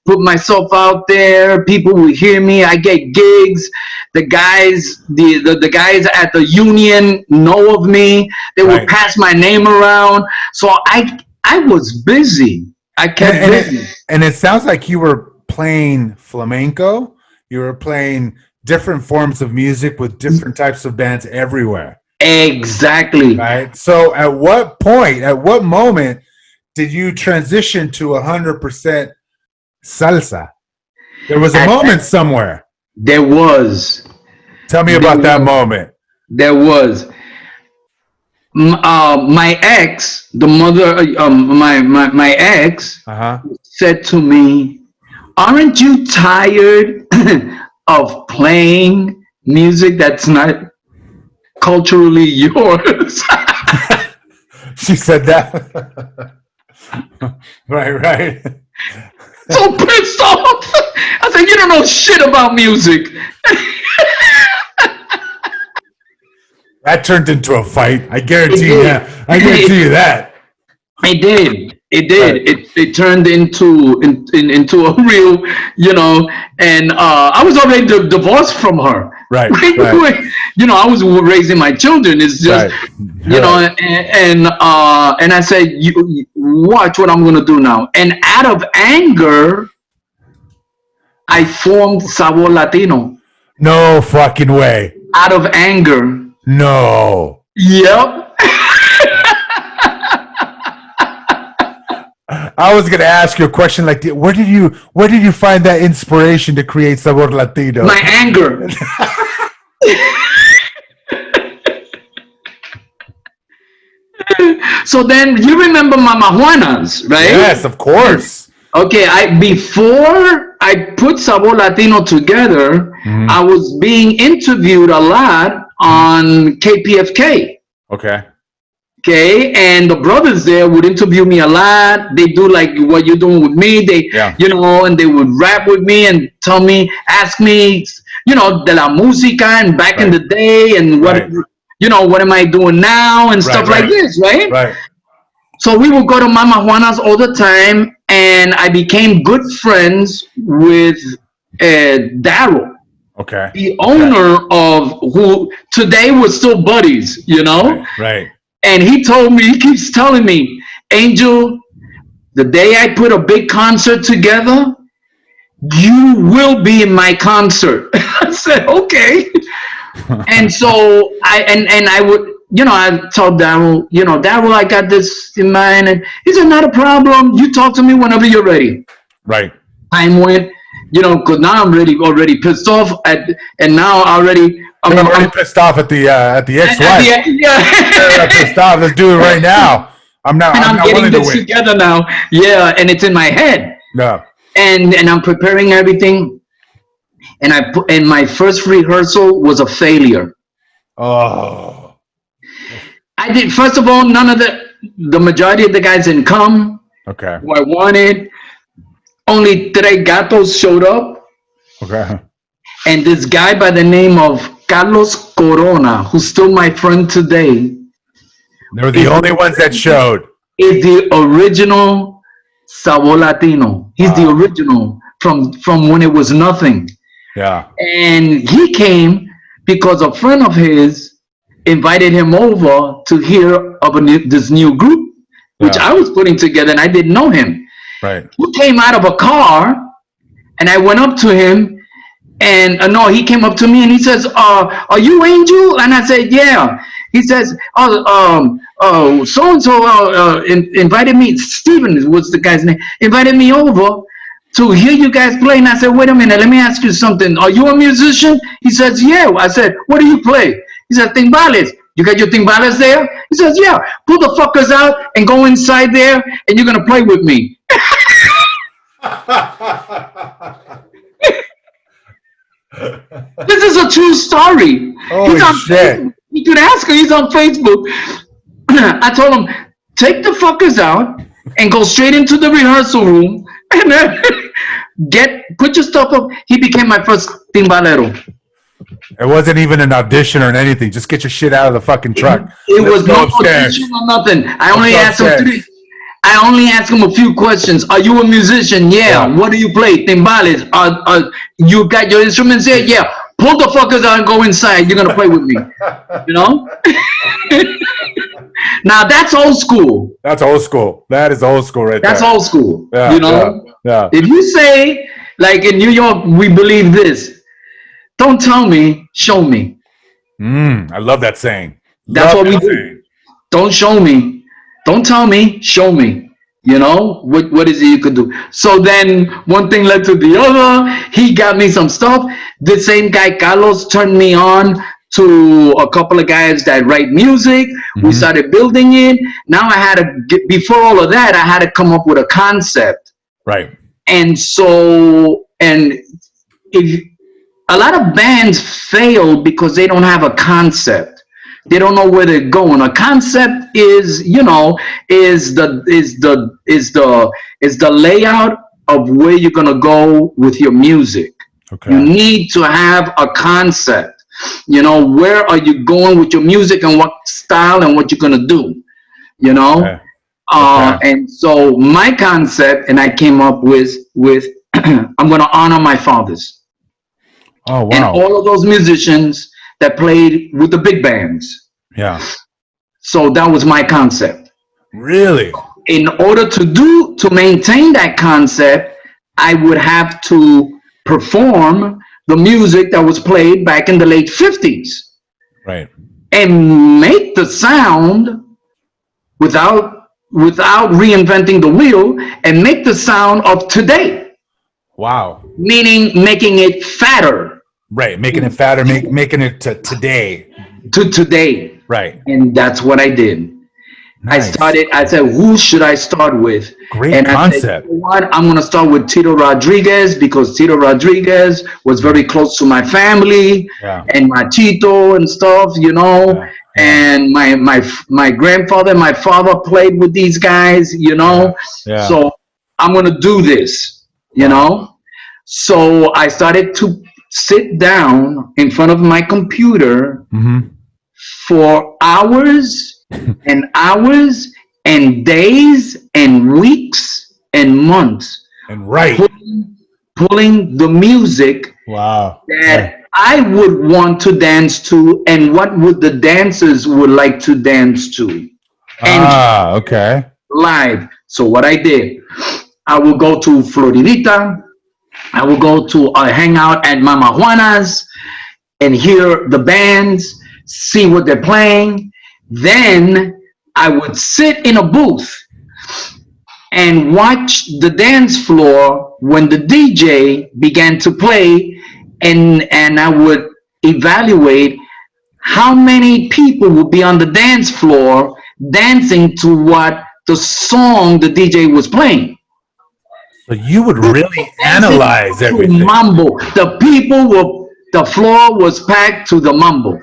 Put myself out there. People will hear me. I get gigs. The guys, the guys at the union know of me. They would Right. pass my name around. So I was busy. I kept busy. And it sounds like you were playing flamenco. You were playing different forms of music with different types of bands everywhere. Exactly. Right. So at what point, at what moment did you transition to 100% salsa? There was a At moment that, somewhere. there was. Tell me There about that was. moment. There was. My ex, the mother, my ex Uh-huh. said to me, "Aren't you tired of playing music that's not culturally yours?" She said that. Right, right. So pissed off. I said, "You don't know shit about music." That turned into a fight. I It guarantee you. did. I guarantee you that. It did. It Right, did. It turned into a real, and I was already divorced from her. right, Right right, away. I was raising my children. It's just, right, right. and I said, you watch what I'm gonna do now. And out of anger, I formed Sabor Latino. No fucking way. Out of anger. No. Yep. I was gonna ask you a question like, where did you find that inspiration to create Sabor Latino? My anger. So then you remember Mama Juana's, right? Yes, of course. Okay, I before I put Sabor Latino together, Mhm. I was being interviewed a lot on KPFK. Okay. Okay, and the brothers there would interview me a lot. They do like what you're doing with me. They, Yeah. and they would rap with me and tell me, ask me, de la música and back in Right. the day and Right. what am I doing now and Right. stuff like Right. this, right? Right. So we would go to Mama Juana's all the time, and I became good friends with Daryl, Okay. the Okay. owner of who today we're still buddies. Right. Right. And he keeps telling me, Angel, the day I put a big concert together, you will be in my concert. I said, okay. And so I would, I told Daryl, Daryl, I got this in mind. And he said, not a problem. You talk to me whenever you're ready. Right. Time went, because now I'm already pissed off and now already I'm already pissed off at the ex-wife. I'm yeah. pissed off. Let's do it right now. I'm not. And I'm I'm not getting willing to this wait. together now. Yeah, and it's in my head. No. And I'm preparing everything. And my first rehearsal was a failure. Oh. I did first of all, none of the majority of the guys didn't come Okay. who I wanted. Only tres gatos showed up. Okay. And this guy by the name of Carlos Corona, who's still my friend today, They were the only ones that showed. is the original Sabor Latino. He's the original from when it was nothing. Yeah. And he came because a friend of his invited him over to hear of this new group, which Yeah. I was putting together, and I didn't know him. Right. He came out of a car, and I went up to him, and no, he came up to me and he says, "Are you Angel?" And I said, "Yeah." He says, so and so invited me. Steven was the guy's name. Invited me over to hear you guys play. And I said, "Wait a minute, let me ask you something. Are you a musician?" He says, "Yeah." I said, "What do you play?" He said, "Timbales." "You got your timbales there?" He says, "Yeah." "Pull the fuckers out and go inside there, and you're gonna play with me." This is a true story. Holy He's on shit. Facebook. You could ask him. He's on Facebook. I told him, take the fuckers out and go straight into the rehearsal room and then put your stuff up. He became my first timbalero. It wasn't even an audition or anything. Just get your shit out of the fucking truck. It Let's was go no upstairs. audition or nothing. I Let's only go asked him upstairs. I only asked him a few questions. Are you a musician? Yeah. Yeah. What do you play? Timbales. You got your instruments there? Yeah. Pull the fuckers out and go inside. You're gonna play with me. You know? Now that's old school. That's old school. That is old school right That's there. old school. Yeah, You know? yeah. If you say, like in New York, we believe this. Don't tell me, show me. I love that saying. That's Love what we that do. saying. Don't show me. Don't tell me, show me. You know, what is it you could do? So then one thing led to the other. He got me some stuff. The same guy, Carlos, turned me on to a couple of guys that write music. We Hmm. started building it. Now I had to get, before all of that, I had to come up with a concept. Right. And so, and if a lot of bands fail because they don't have a concept. They don't know where they're going. A concept is, is the layout of where you're gonna go with your music. You Okay. need to have a concept. Where are you going with your music and what style and what you're gonna do. You know, Okay. Okay. and so my concept, and I came up with I'm gonna honor my fathers Oh and wow. all of those musicians that played with the big bands. Yeah. So that was my concept. Really? In order to maintain that concept, I would have to perform the music that was played back in the late 50s Right. and make the sound without reinventing the wheel and make the sound of today, Wow. meaning making it fatter Right. Making it fatter. Making it to today. to today. Right. And that's what I did. Nice. I said, who should I start with? Great And I said, concept. you know what? I'm going to start with Tito Rodriguez because Tito Rodriguez was very close to my family Yeah. and my Tito and stuff, Yeah. Yeah. And my grandfather, my father played with these guys, Yeah. Yeah. So I'm going to do this, Wow. So I started to sit down in front of my computer Mm-hmm. for hours and hours and days and weeks and months, And right. pulling the music Wow. Right. that I would want to dance to and what would the dancers would like to dance to and Okay. live. So what I did, I will go to Floridita, I will go to a hangout at Mama Juana's and hear the bands, see what they're playing. Then I would sit in a booth and watch the dance floor when the DJ began to play, and I would evaluate how many people would be on the dance floor dancing to what the song the DJ was playing. So you would really Dancing analyze to everything. mambo. The floor was packed to the mambo,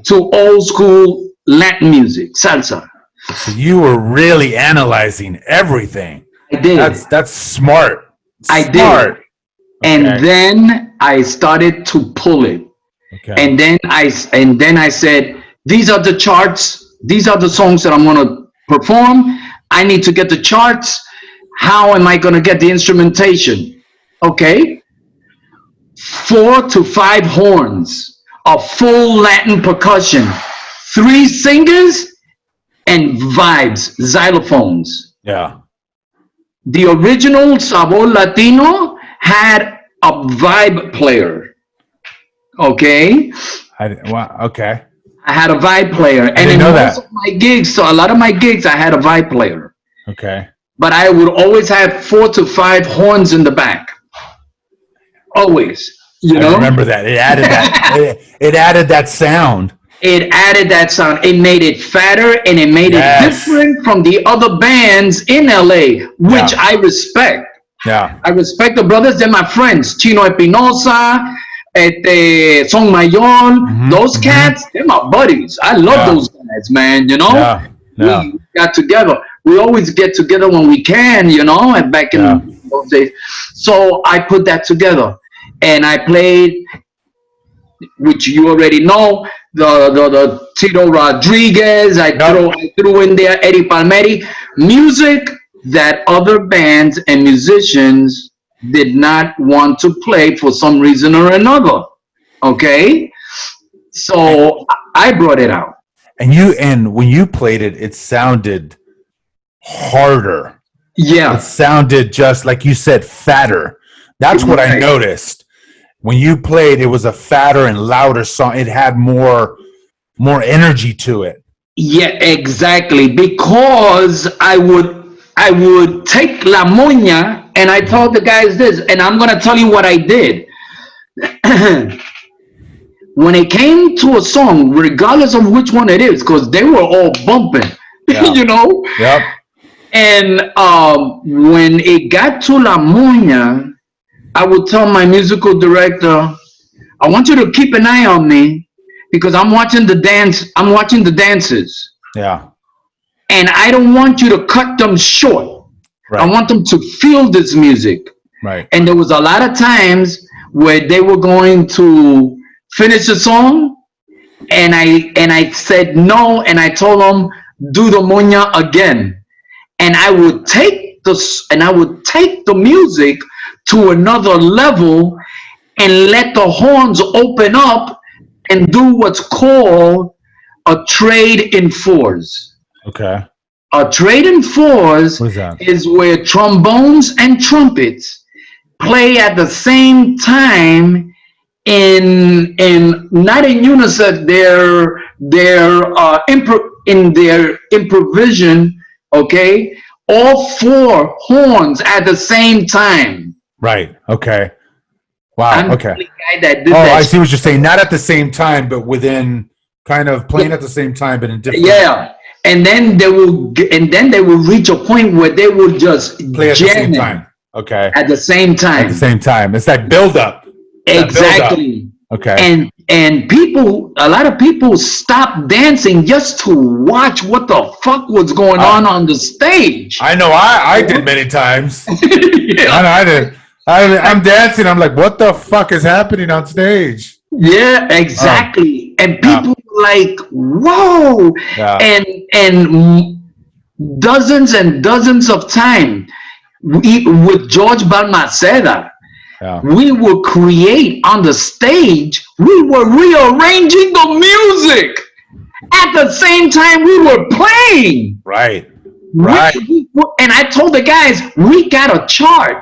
to old school Latin music, salsa. So you were really analyzing everything. I did. That's smart. I did. Smart. And Okay. then I started to pull it. Okay. And then I said, these are the charts. These are the songs that I'm going to perform. I need to get the charts. How am I going to get the instrumentation? Okay. 4 to 5 horns, a full Latin percussion, 3 singers, and vibes, xylophones. Yeah. The original Sabor Latino had a vibe player. Okay. Wow. Okay. I had a vibe player. And didn't in know most that. of my gigs, so a lot of my gigs, I had a vibe player. Okay. But I would always have 4 to 5 horns in the back. Always. I remember that. It added that. it added that sound. It added that sound. It made it fatter and it made it different from the other bands in LA, which I respect. Yeah. I respect the brothers. They're my friends. Chino Espinosa, Son Mayor, those cats, they're my buddies. I love those guys, man. Yeah. Yeah. We got together. We always get together when we can, and back in those days. So I put that together. And I played, which you already know, the Tito Rodriguez. I threw in there Eddie Palmieri, music that other bands and musicians did not want to play for some reason or another. Okay, so I brought it out. And when you played it, it sounded harder. Yeah, It sounded just like you said, fatter. That's what I noticed. when you played, it was a fatter and louder song. It had more energy to it. Yeah, exactly. Because I would take La Moña and I told the guys this, and I'm gonna tell you what I did. When it came to a song, regardless of which one it is, because they were all bumping, Yeah. you know. Yep. And when it got to La Moña, I would tell my musical director, I want you to keep an eye on me because I'm watching the dance. I'm watching the dances, Yeah. and I don't want you to cut them short. I Right. want them to feel this music. Right. And there was a lot of times where they were going to finish the song, and I said no, and I told them do the moña again, and I would take the music to another level and let the horns open up and do what's called a trade in fours. Okay. A trade in fours What is that? is where trombones and trumpets play at the same time in not in unison. In their improvisation. Okay, all four horns at the same time. Right. Okay. Wow. I'm Okay. the guy that did Oh, that. I see what you're saying. Not at the same time, but within kind of playing at the same time, but in different. Yeah, and then they will reach a point where they will just Play at the same jam it time. Okay. at the same time. At the same time. It's that build up. Exactly. Okay. And a lot of people stopped dancing just to watch what the fuck was going on the stage. I know. I did many times. Yeah. I did. I'm dancing. I'm like, what the fuck is happening on stage? Yeah, exactly. And people were like, whoa. Yeah. And dozens and dozens of time with George Balmaceda, Yeah. we would create on the stage, we were rearranging the music at the same time we were playing. Right. Right. And I told the guys, we got a chart.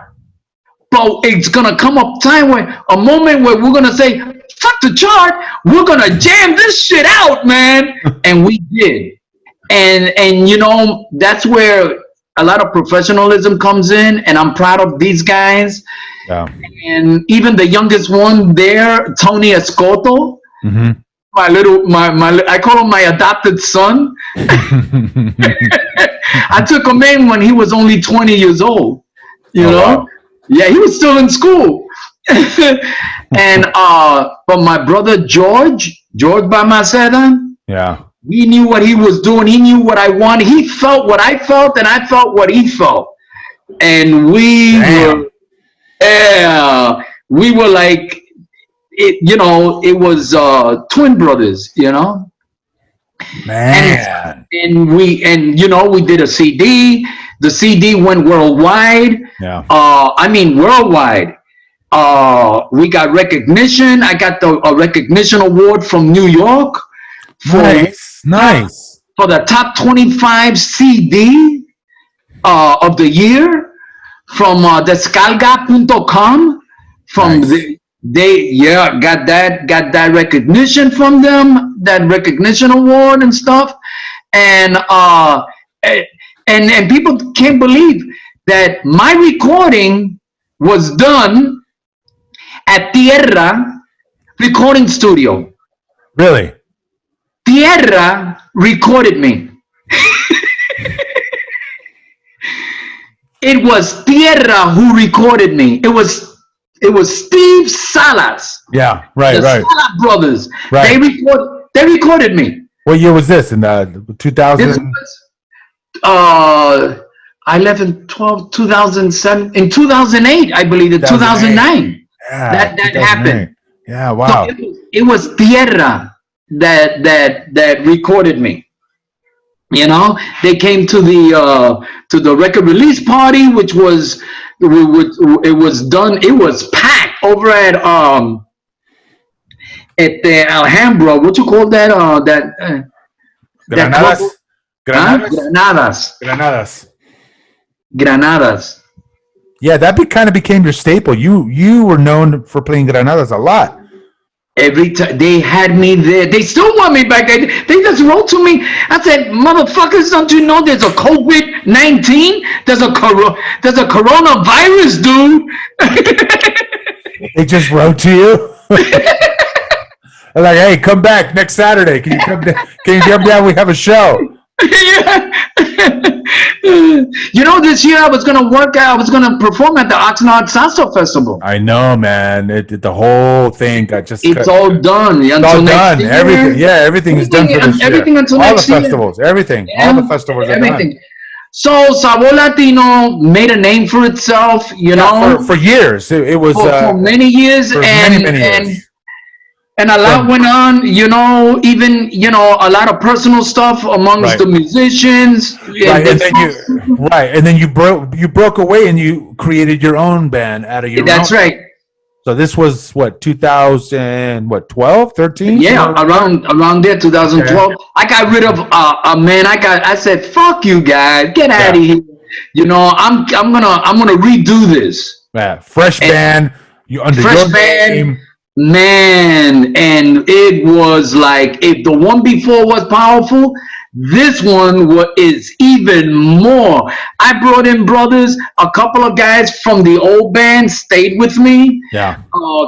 But it's gonna come up a moment where we're gonna say, fuck the chart, we're gonna jam this shit out, man. And we did. And you know, that's where a lot of professionalism comes in, and I'm proud of these guys. Yeah. And even the youngest one there, Tony Escoto, Mm-hmm. I call him my adopted son. I took him in when he was only 20 years old, you know? Wow. Yeah, he was still in school. And but my brother George Balmaceda, Yeah. he knew what he was doing. He knew what I wanted. He felt what I felt, and I felt what he felt. And we were like, it was twin brothers, you know. Man. And we did a CD. The CD went worldwide. Yeah. I mean worldwide. We got recognition. I got a recognition award from New York Nice. for the top 25 CD of the year from descarga.com. From Nice. got that recognition from them, that recognition award and stuff. And and people can't believe that my recording was done at Tierra Recording Studio. Really? Tierra recorded me. It was Tierra who recorded me. It was Steve Salas. Yeah. Right. The Right. Salas brothers. Right. They recorded me. What year was this? In the 2000? This was I left in 2007. In 2008, I believe. In 2009. Yeah. That 2008. happened. Yeah. Wow. So it was Tierra that recorded me. You know, they came to the record release party, which was it was done. It was packed over at the Alhambra. What you call that? Granadas. Huh? Granadas. Granadas. Granadas. Yeah, that kind of became your staple. You were known for playing granadas a lot. Every time they had me there, they still want me back there. They just wrote to me. I said, "Motherfuckers, don't you know there's a COVID-19? There's a coronavirus, dude." They just wrote to you. They're like, hey, come back next Saturday. Can you come? Can you come down? We have a show. Yeah. This year I was gonna work out. I was gonna perform at the Oxnard Salsa Festival. I know, man. The whole thing got just. It's all done it's until all next done. year. Everything. Yeah, everything is done for this year. Everything until all next the year. festivals. Everything. Yeah, All the festivals are everything. done. So Sabor Latino made a name for itself, for years. It was for many years, for and many years. and a lot went on. Even a lot of personal stuff amongst Right. the musicians. Right, and then you broke away and you created your own band out of your That's own. right. So this was what 2000 what 12 13? Yeah, around there, 2012. Okay. I got rid of a man. I said, "Fuck you guys, get out of Yeah. here." I'm gonna redo this. Yeah, fresh And band, you under fresh your band, name. man, and it was like if the one before was powerful, this one is even more. I brought in brothers. A couple of guys from the old band stayed with me. Yeah.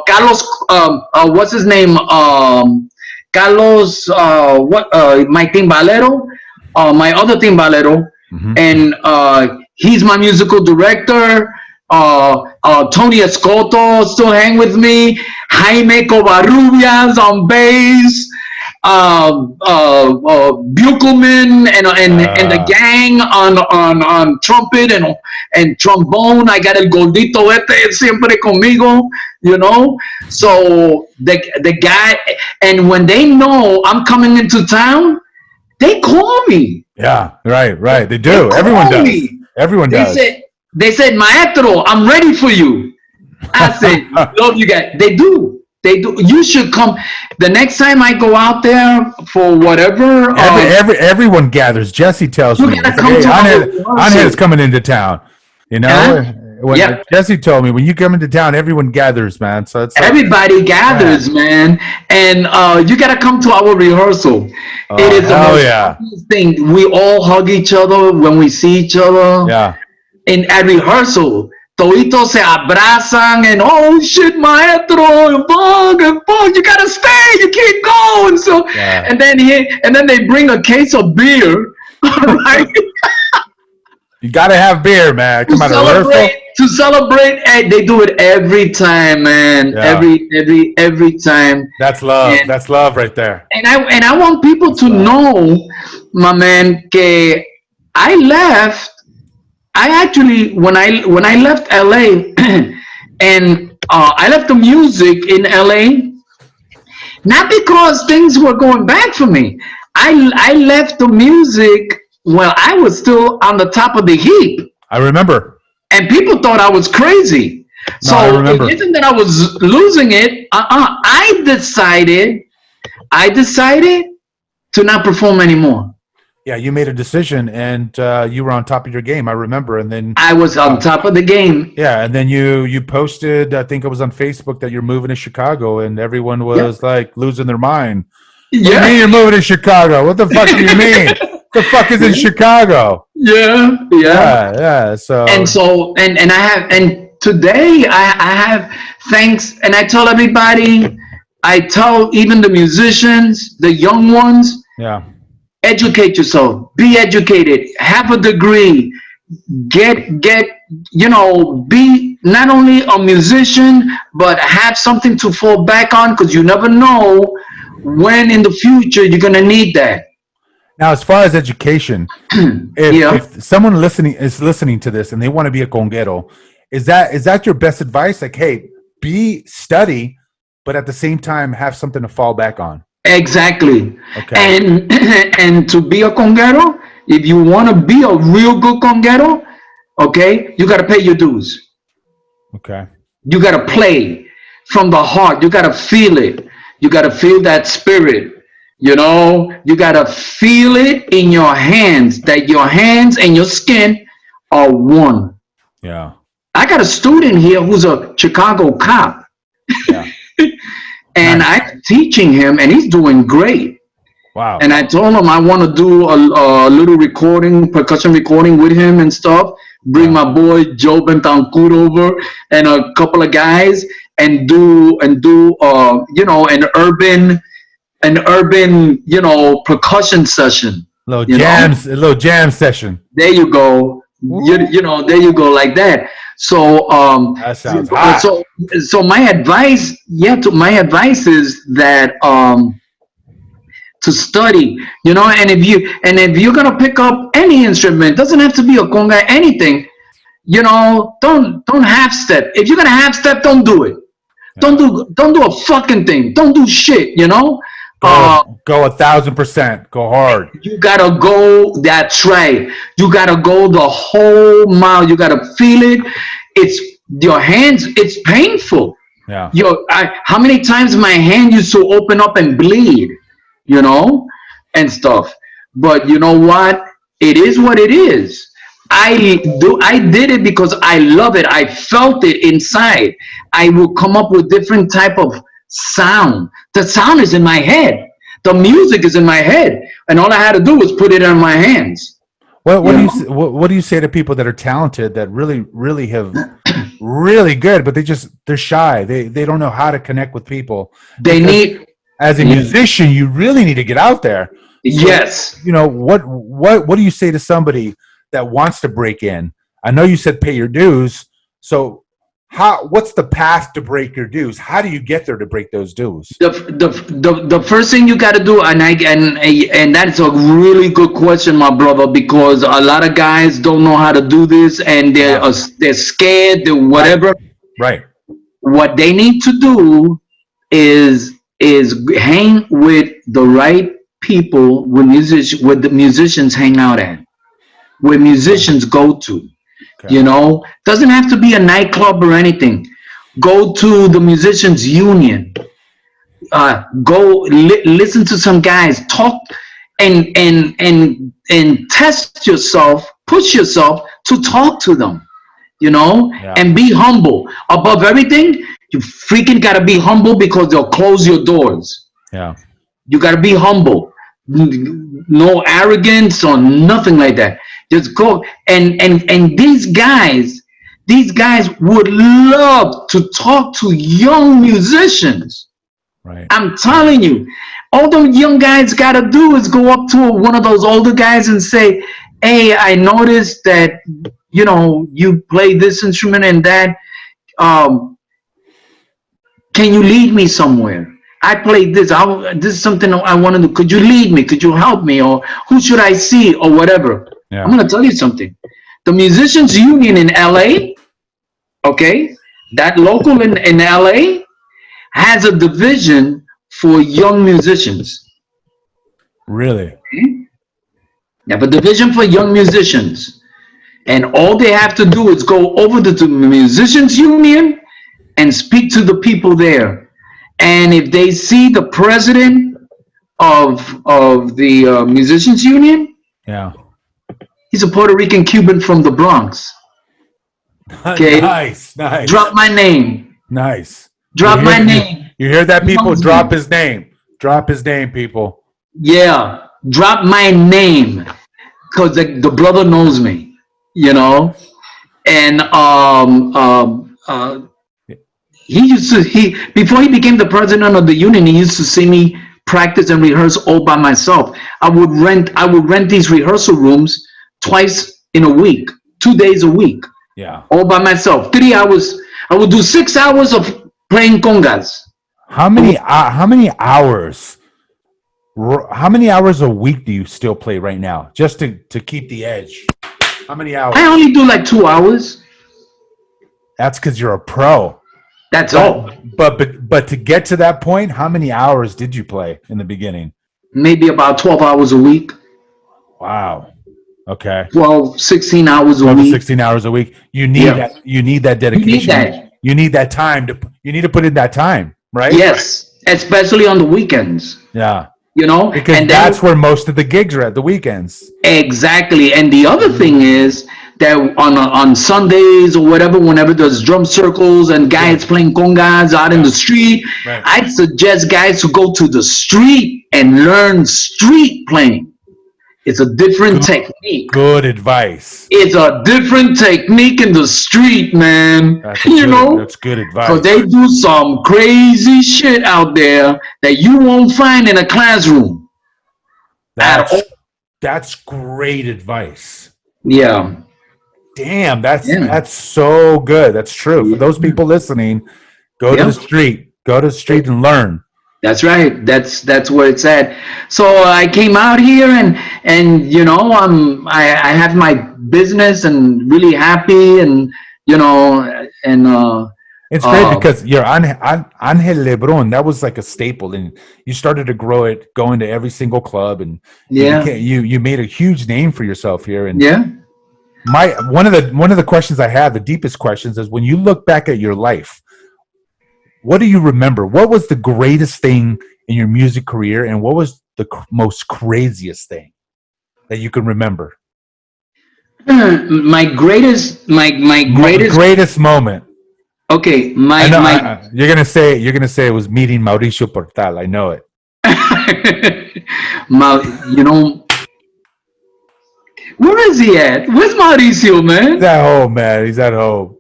Carlos, what's his name? Carlos, my timbalero, my other timbalero, Mm-hmm. and he's my musical director. Tony Escoto still hang with me. Jaime Covarrubias on bass. Buchelman and the gang on trumpet and trombone. I got el gordito siempre conmigo, So the guy, and when they know I'm coming into town, they call me. Yeah, right. They do. Everyone does. Me. Everyone does. They said, "Maestro, I'm ready for you." I said, "Love you guys." They do. You should come. The next time I go out there for whatever. Everyone gathers. Jesse tells me, Anya is coming into town. Jesse told me when you come into town, everyone gathers, man. So it's everybody gathers, man, and you gotta come to our rehearsal. It is the most thing. We all hug each other when we see each other. Yeah. And at rehearsal, toditos se abrazan and oh shit, maestro, fuck, you gotta stay, you can't go, and so and then they bring a case of beer, right? You gotta have beer, man. Come on, to celebrate, and they do it every time, man. Yeah. Every time. That's love. That's love right there. And I want people to know, my man, que I left. I actually when I left LA and I left the music in LA, not because things were going bad for me. I left the music while I was still on the top of the heap. I remember. And people thought I was crazy. So it isn't that I was losing it. I decided to not perform anymore. Yeah, you made a decision, and you were on top of your game. I remember, and then I was on top of the game. Yeah, and then you posted. I think it was on Facebook that you're moving to Chicago, and everyone was like losing their mind. Yeah, what do you mean you're moving to Chicago? What the fuck do you mean? The fuck is in Chicago? Yeah. So and I have today I have thanks, and I tell everybody, I tell even the musicians, the young ones. Yeah. Educate yourself. Be educated. Have a degree. Be not only a musician, but have something to fall back on, because you never know when in the future you're gonna need that. Now, as far as education, if someone is listening to this and they want to be a conguero, is that your best advice? Like, hey, study, but at the same time have something to fall back on. Exactly. Okay. And to be a conguero, if you want to be a real good conguero, okay, you got to pay your dues. Okay. You got to play from the heart. You got to feel it. You got to feel that spirit. You got to feel it in your hands, that your hands and your skin are one. Yeah. I got a student here who's a Chicago cop, Yeah. and Nice. I'm teaching him, and he's doing great. Wow. And I told him I want to do a little recording, percussion recording with him and stuff. Bring Yeah. my boy Joe Bentancourt over and a couple of guys and do an urban percussion session. Little You know, jams, a little jam session. there you go. There you go, like that. So That sounds hot. so my advice is that to study, and if you're gonna pick up any instrument, doesn't have to be a conga, anything, don't half step. If you're gonna half step, don't do it. Yeah. Don't do a fucking thing. Don't do shit. Go 1,000%. Go hard. You gotta go. That's right. You gotta go the whole mile. You gotta feel it. It's your hands. It's painful. Yeah. How many times my hand used to open up and bleed, and stuff. But you know what? It is what it is. I did it because I love it. I felt it inside. I will come up with different type of sound. The sound is in my head. The music is in my head, and all I had to do was put it in my hands. What You do you know? what do you say to people that are talented that really have really good, but they're shy. They don't know how to connect with people. They Because need. as a musician, you really need to get out there. So, Yes. what do you say to somebody that wants to break in? I know you said pay your dues. So what's the path to break your dues? How do you get there to break those dues? The first thing you got to do, and that's a really good question, my brother, because a lot of guys don't know how to do this, and Yeah. they're scared, they're whatever. Right. What they need to do is hang with the right people, where the musicians hang out at, where musicians go to. Okay. Doesn't have to be a nightclub or anything. Go to the musicians union. Go listen to some guys talk, and test yourself, push yourself to talk to them, Yeah. and be humble. Above everything, you freaking gotta be humble, because they'll close your doors. Yeah. You gotta be humble. No arrogance or nothing like that. Just go, and these guys would love to talk to young musicians. Right. I'm telling you, all the young guys gotta do is go up to one of those older guys and say, "Hey, I noticed that you play this instrument and that. Um, can you lead me somewhere? I played this. This is something I want to do. Could you lead me? Could you help me? Or who should I see? Or whatever." Yeah. I'm gonna tell you something. The Musicians Union in LA, okay, that local in LA has a division for young musicians. Really. They have a division for young musicians. And all they have to do is go over to the Musicians Union and speak to the people there. And if they see the president of the Musicians Union, Yeah. he's a Puerto Rican Cuban from the Bronx. Okay? Nice. Drop my name. Nice. Drop my name. You hear that, people? Knows Drop me. his name. Drop his name, people. Yeah. Drop my name. Because the brother knows me. And he before he became the president of the union, he used to see me practice and rehearse all by myself. I would rent these rehearsal rooms twice in a week, 2 days a week, Yeah. all by myself. 3 hours. I would do 6 hours of playing congas. How many hours? How many hours a week do you still play right now, just to keep the edge? How many hours? I only do like 2 hours. That's because you're a pro. That's all. But to get to that point, how many hours did you play in the beginning? Maybe about 12 hours a week. Wow. Okay. 12, 16 hours a 12 to week. 16 hours a week. You need Yeah. that. You need that dedication. You need that. You need that time you need to put in that time, right? Yes, especially on the weekends. Yeah. and Because then, that's where most of the gigs are at, the weekends. exactly. And the other thing is that on Sundays or whatever, whenever there's drum circles and guys playing congas out in the street, Right. I'd suggest guys to go to the street and learn street playing. It's a different technique. Good advice. It's a different technique in the street, man. That's good advice. So they do some crazy shit out there that you won't find in a classroom at all. That's great advice. Yeah. Damn, that's so good. That's true. For those people listening, go to the street. Go to the street and learn. That's right. That's where it's at. So I came out here and you know I have my business and really happy and you know and it's great because you're Angel Lebron. That was like a staple, and you started to grow it, going to every single club, and you made a huge name for yourself here. And one of the questions I have, the deepest questions, is when you look back at your life. What do you remember? What was the greatest thing in your music career, and what was the most craziest thing that you can remember? My greatest moment. Okay, you're gonna say it was meeting Mauricio Portal. I know it. You know, where is he at? Where's Mauricio, man? He's at home, man. He's at home.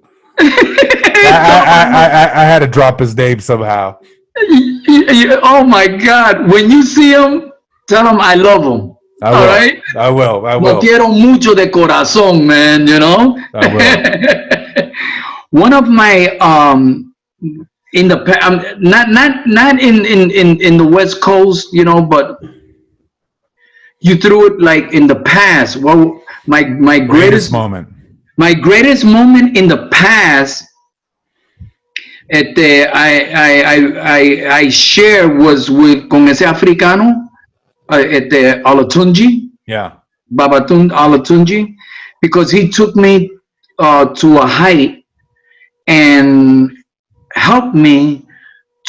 I had to drop his name somehow. Oh my God! When you see him, tell him I love him. All right? I will. Lo quiero mucho de corazón, man. You know. I will. One of my in the not in the West Coast, you know, but you threw it like in the past. Well, my greatest moment. My greatest moment in the past I share was with con ese africano Olatunji. Yeah. Babatun Olatunji, because he took me to a height and helped me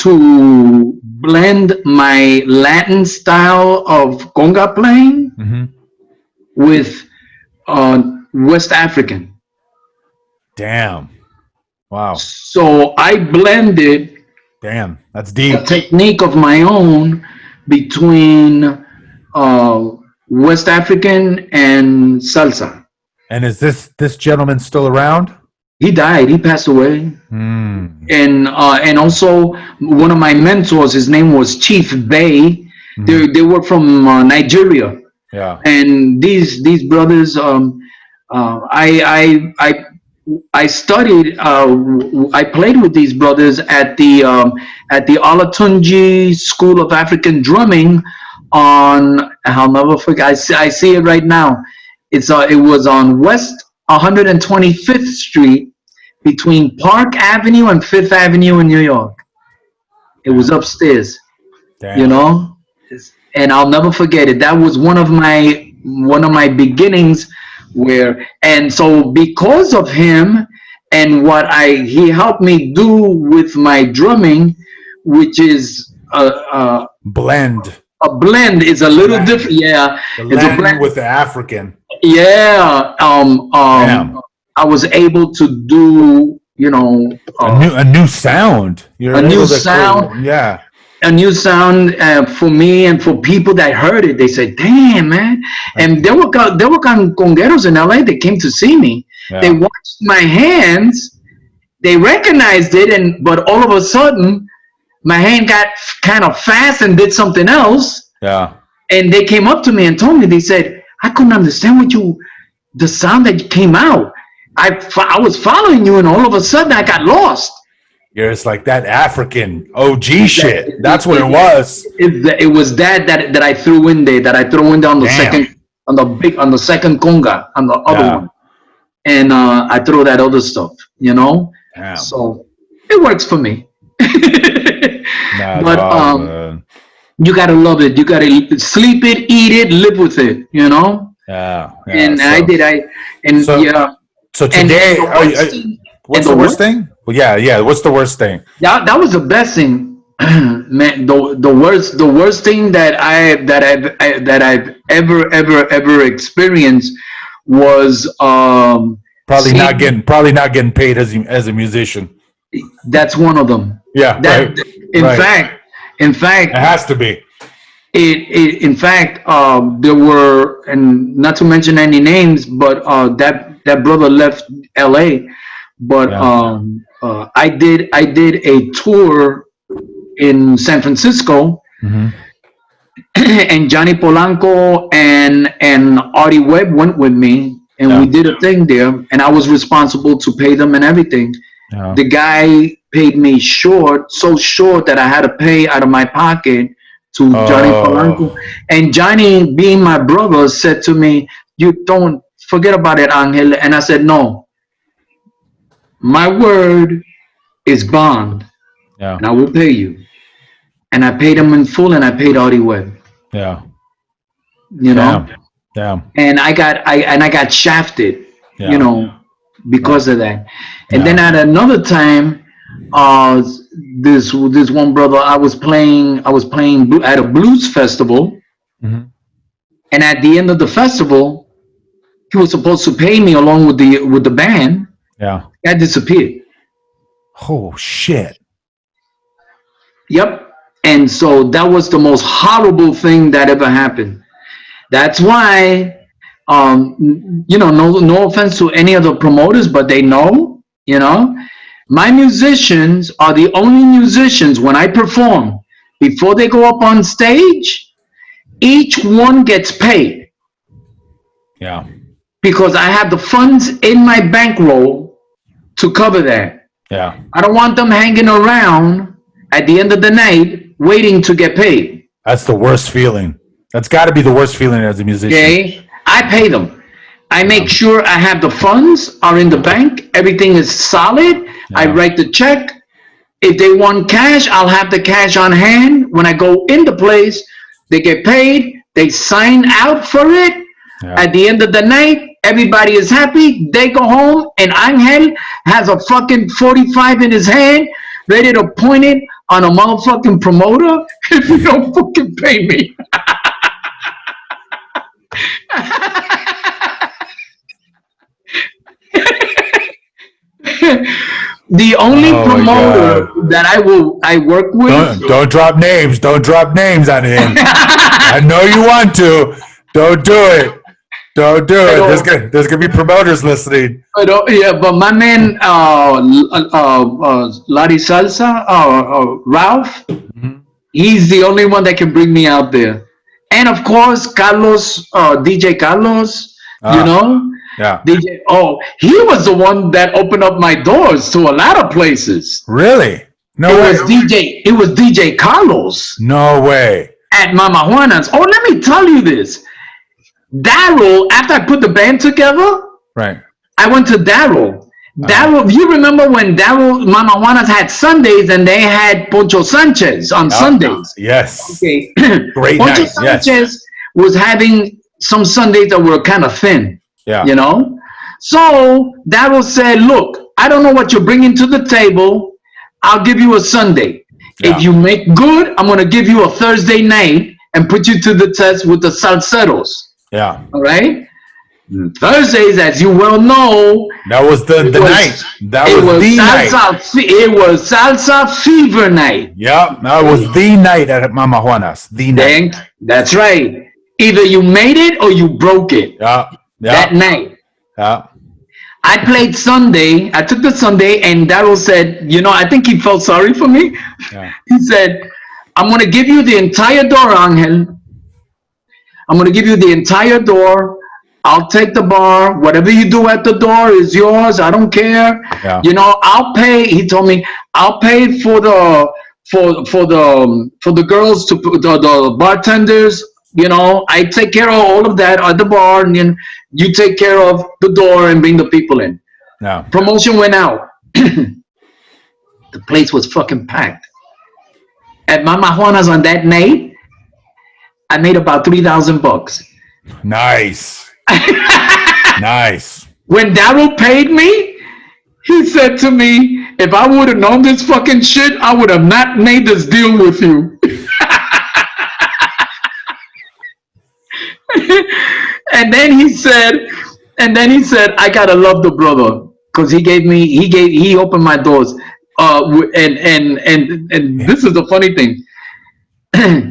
to blend my Latin style of conga playing with West African. Damn. Wow. So I blended. Damn, that's deep. A technique of my own between West African and salsa. And is this gentleman still around? He died. He passed away. And also one of my mentors, his name was Chief Bay. They were from Nigeria. Yeah. And these brothers, I studied. I played with these brothers at the Olatunji School of African Drumming. I'll never forget. I see it right now. It was on West 125th Street between Park Avenue and Fifth Avenue in New York. It was upstairs. Damn. You know, and I'll never forget it. That was one of my beginnings. And so because of him and what he helped me do with my drumming, which is a blend. A blend is a little different. Yeah, it's a blend with the African. Yeah. I was able to do, you know, a new sound. A new sound. Yeah. A new sound for me and for people that heard it. They said, "Damn, man!" And there were congueros in LA that came to see me. Yeah. They watched my hands, they recognized it, but all of a sudden, my hand got kind of fast and did something else. Yeah. And they came up to me and told me. They said, "I couldn't understand the sound that came out. I was following you, and all of a sudden, I got lost." Yeah, it's like that African OG shit. That's what it was. It was that I threw in there. That I threw in there on the second conga, on the other one, and I throw that other stuff. You know. Damn. So it works for me. But you gotta love it. You gotta sleep it, eat it, live with it. You know. Yeah. And so, So today, what's the worst thing? Well, yeah. What's the worst thing? That was the best thing, man. The worst thing that I've ever experienced was see, probably not getting paid as a musician. that's one of them. Yeah, That right, in right. fact, in It fact, has to be. in fact, there were, and not to mention any names, but that brother left L.A. But Yeah. I did a tour in San Francisco, Hmm. and Johnny Polanco and Artie Webb went with me, and we Yeah. did a thing there, and I was responsible to pay them and everything. Yeah. The guy paid me short, so short that I had to pay out of my pocket to Johnny Polanco. Oh. And Johnny, being my brother, said to me, "You don't forget about it, Angel." And I said, "No, my word is bond, Yeah. and I will pay you." And I paid him in full, and I paid Artie Webb. Yeah. You know, Damn. Damn. and I got shafted, you Yeah. know, Right. because of that. And then Yeah. at another time, uh, this one brother, I was playing at a blues festival, Hmm. and at the end of the festival, he was supposed to pay me along with the band. Yeah. That disappeared. Oh shit. Yep. And so that was the most horrible thing that ever happened. That's why, no offense to any of the promoters, but they know, my musicians are the only musicians when I perform, before they go up on stage, each one gets paid Yeah. because I have the funds in my bankroll to cover that. Yeah. I don't want them hanging around at the end of the night waiting to get paid. That's the worst feeling. That's got to be the worst feeling as a musician. Okay, I pay them. I Yeah. make sure I have the funds are in the bank. Everything is solid. I Yeah. write the check. If they want cash, I'll have the cash on hand. When I go in the place, they get paid. They sign out for it. Yeah. At the end of the night, everybody is happy. They go home, and Angel has a fucking 45 in his hand, ready to point it on a motherfucking promoter if you don't fucking pay me. The only Oh my promoter god. that I work with. Don't drop names. Don't drop names on him. I know you want to. Don't do it. Don't do it. There's gonna be promoters listening. But my man, Lottie Salsa, Ralph, Mhm. he's the only one that can bring me out there. And of course, Carlos, DJ Carlos, you Ah, know, yeah. DJ. Oh, he was the one that opened up my doors to a lot of places. Really? No It way. was DJ. It was DJ Carlos No way. at Mama Juana's. Oh, let me tell you this. Daryl, after I put the band together, Right. I went to Daryl. Daryl, you remember when Daryl Mama Juana's had Sundays and they had Poncho Sanchez on Sundays? Yes. Okay. Great Poncho night. Yes. Sanchez was having some Sundays that were kind of thin, Yeah. So Daryl said, "Look, I don't know what you're bringing to the table. I'll give you a Sunday. Yeah. If you make good, I'm going to give you a Thursday night and put you to the test with the salseros." Yeah. All right. Thursdays, as you well know, That was the night. That it was the night. It was salsa fever night. Yeah. That was the night at Mama Juana's. The night. That's right. Either you made it or you broke it Yeah. that Yeah. night. Yeah. I played Sunday. I took the Sunday, and Daryl said, I think he felt sorry for me. Yeah. He said, "I'm going to give you the entire door, Angel. I'm going to give you the entire door. I'll take the bar. Whatever you do at the door is yours. I don't care. Yeah. I'll pay." He told me, "I'll pay for the girls to the bartenders. I take care of all of that at the bar, and then you take care of the door and bring the people in." Yeah. Promotion went out. The place was fucking packed. At Mama Juana's on that night, I made about $3,000. Nice. Nice. When Daryl paid me, he said to me, "If I would have known this fucking shit, I would have not made this deal with you." And then he said, And then he said, I gotta love the brother because he opened my doors. And this is the funny thing.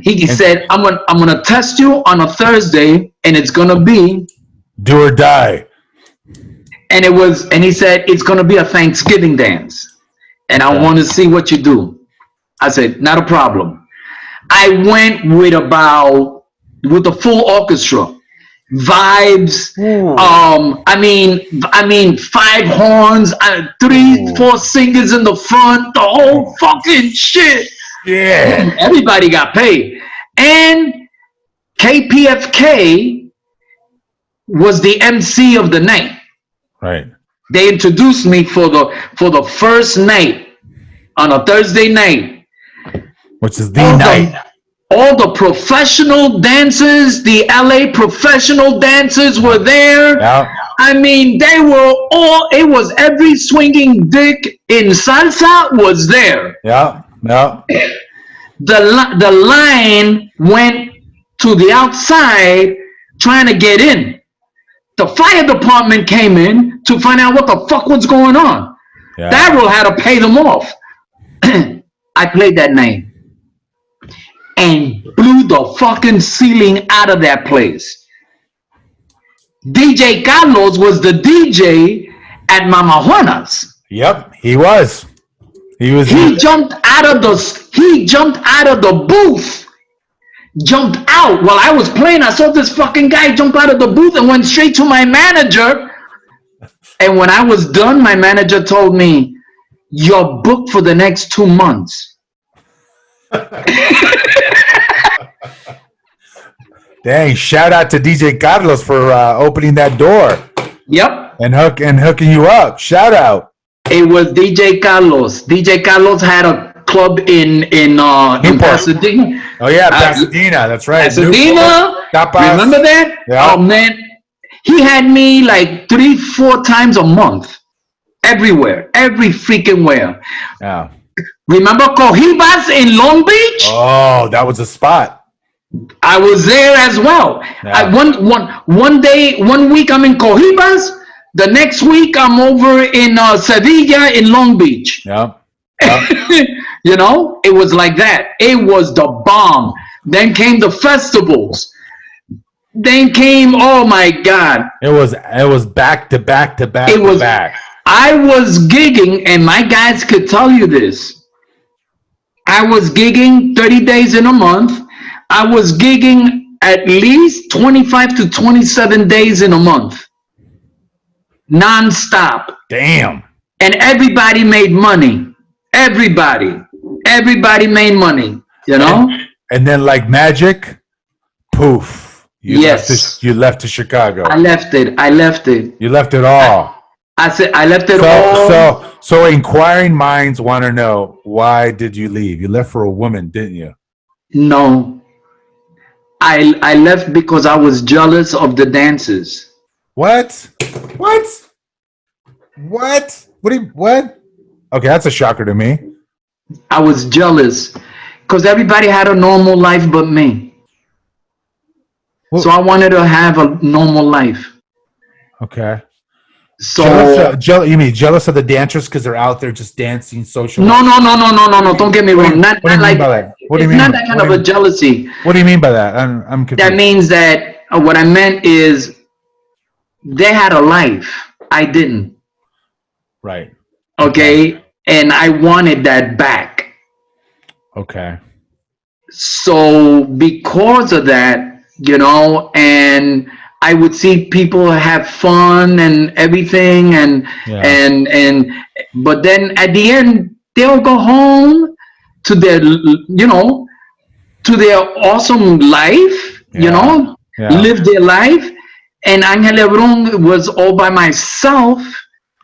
He And said, I'm gonna test you on a Thursday, and it's gonna be, do or die. and he said it's gonna be a Thanksgiving dance, and I Okay. want to see what you do. I said, not a problem. I went with the full orchestra, vibes. Ooh. I mean, five horns, three, Ooh. four singers in the front, the whole fucking shit. Yeah. Everybody got paid, and KPFK was the MC of the night. Right. They introduced me for the first night on a Thursday night. Which is the All night. the all the professional dancers, the LA professional dancers were there. Yeah. I mean, they were all. It was every swinging dick in salsa was there. Yeah. Yeah. The line went to the outside trying to get in. The fire department came in to find out what the fuck was going on. Yeah. Daryl had to pay them off. I played that night and blew the fucking ceiling out of that place. DJ Carlos was the DJ at Mama Juana's. Yep. He was. He was. He jumped out of the booth. Jumped out while I was playing. I saw this fucking guy jump out of the booth and went straight to my manager. And when I was done, my manager told me, "You're booked for the next 2 months." Dang! Shout out to DJ Carlos for opening that door Yep. and hooking you up. Shout out. It was DJ Carlos. DJ Carlos had a club in Newport. Pasadena. Oh yeah, Pasadena. That's right. Pasadena. Tapas. Remember that? Yeah. Oh man, he had me like 3-4 times a month, everywhere, every freaking where. Yeah. Remember Cohibas in Long Beach? Oh, that was a spot. I was there as well. Yeah. One week I'm in Cohibas. The next week I'm over in Sevilla in Long Beach. Yeah. Yep. You know, it was like that. It was the bomb. Then came the festivals. Then came, oh my God. It was back to back to back It was. to back. I was gigging, and my guys could tell you this. I was gigging 30 days in a month. I was gigging at least 25 to 27 days in a month. Non-stop. Damn. And everybody made money. Everybody made money, you know? And then like magic, poof. Yes. You left to Chicago. I left it. You left it all. I said I left it all. So inquiring minds want to know, why did you leave? You left for a woman, didn't you? No. I left because I was jealous of the dances. What? What? What? Okay, that's a shocker to me. I was jealous because everybody had a normal life but me. Well, So I wanted to have a normal life. okay. So You mean jealous of the dancers because they're out there just dancing, social? no. Don't get me wrong. Not What do you mean like by that? What do you it's mean? not that kind of a jealousy. What do you mean by that? I'm confused. That means that what I meant is they had a life. I didn't. Right. Okay, and I wanted that back. Okay. So because of that, and I would see people have fun and everything, Yeah. but then at the end they'll go home to their awesome life, Yeah. Yeah. live their life. And Angel Lebron was all by myself,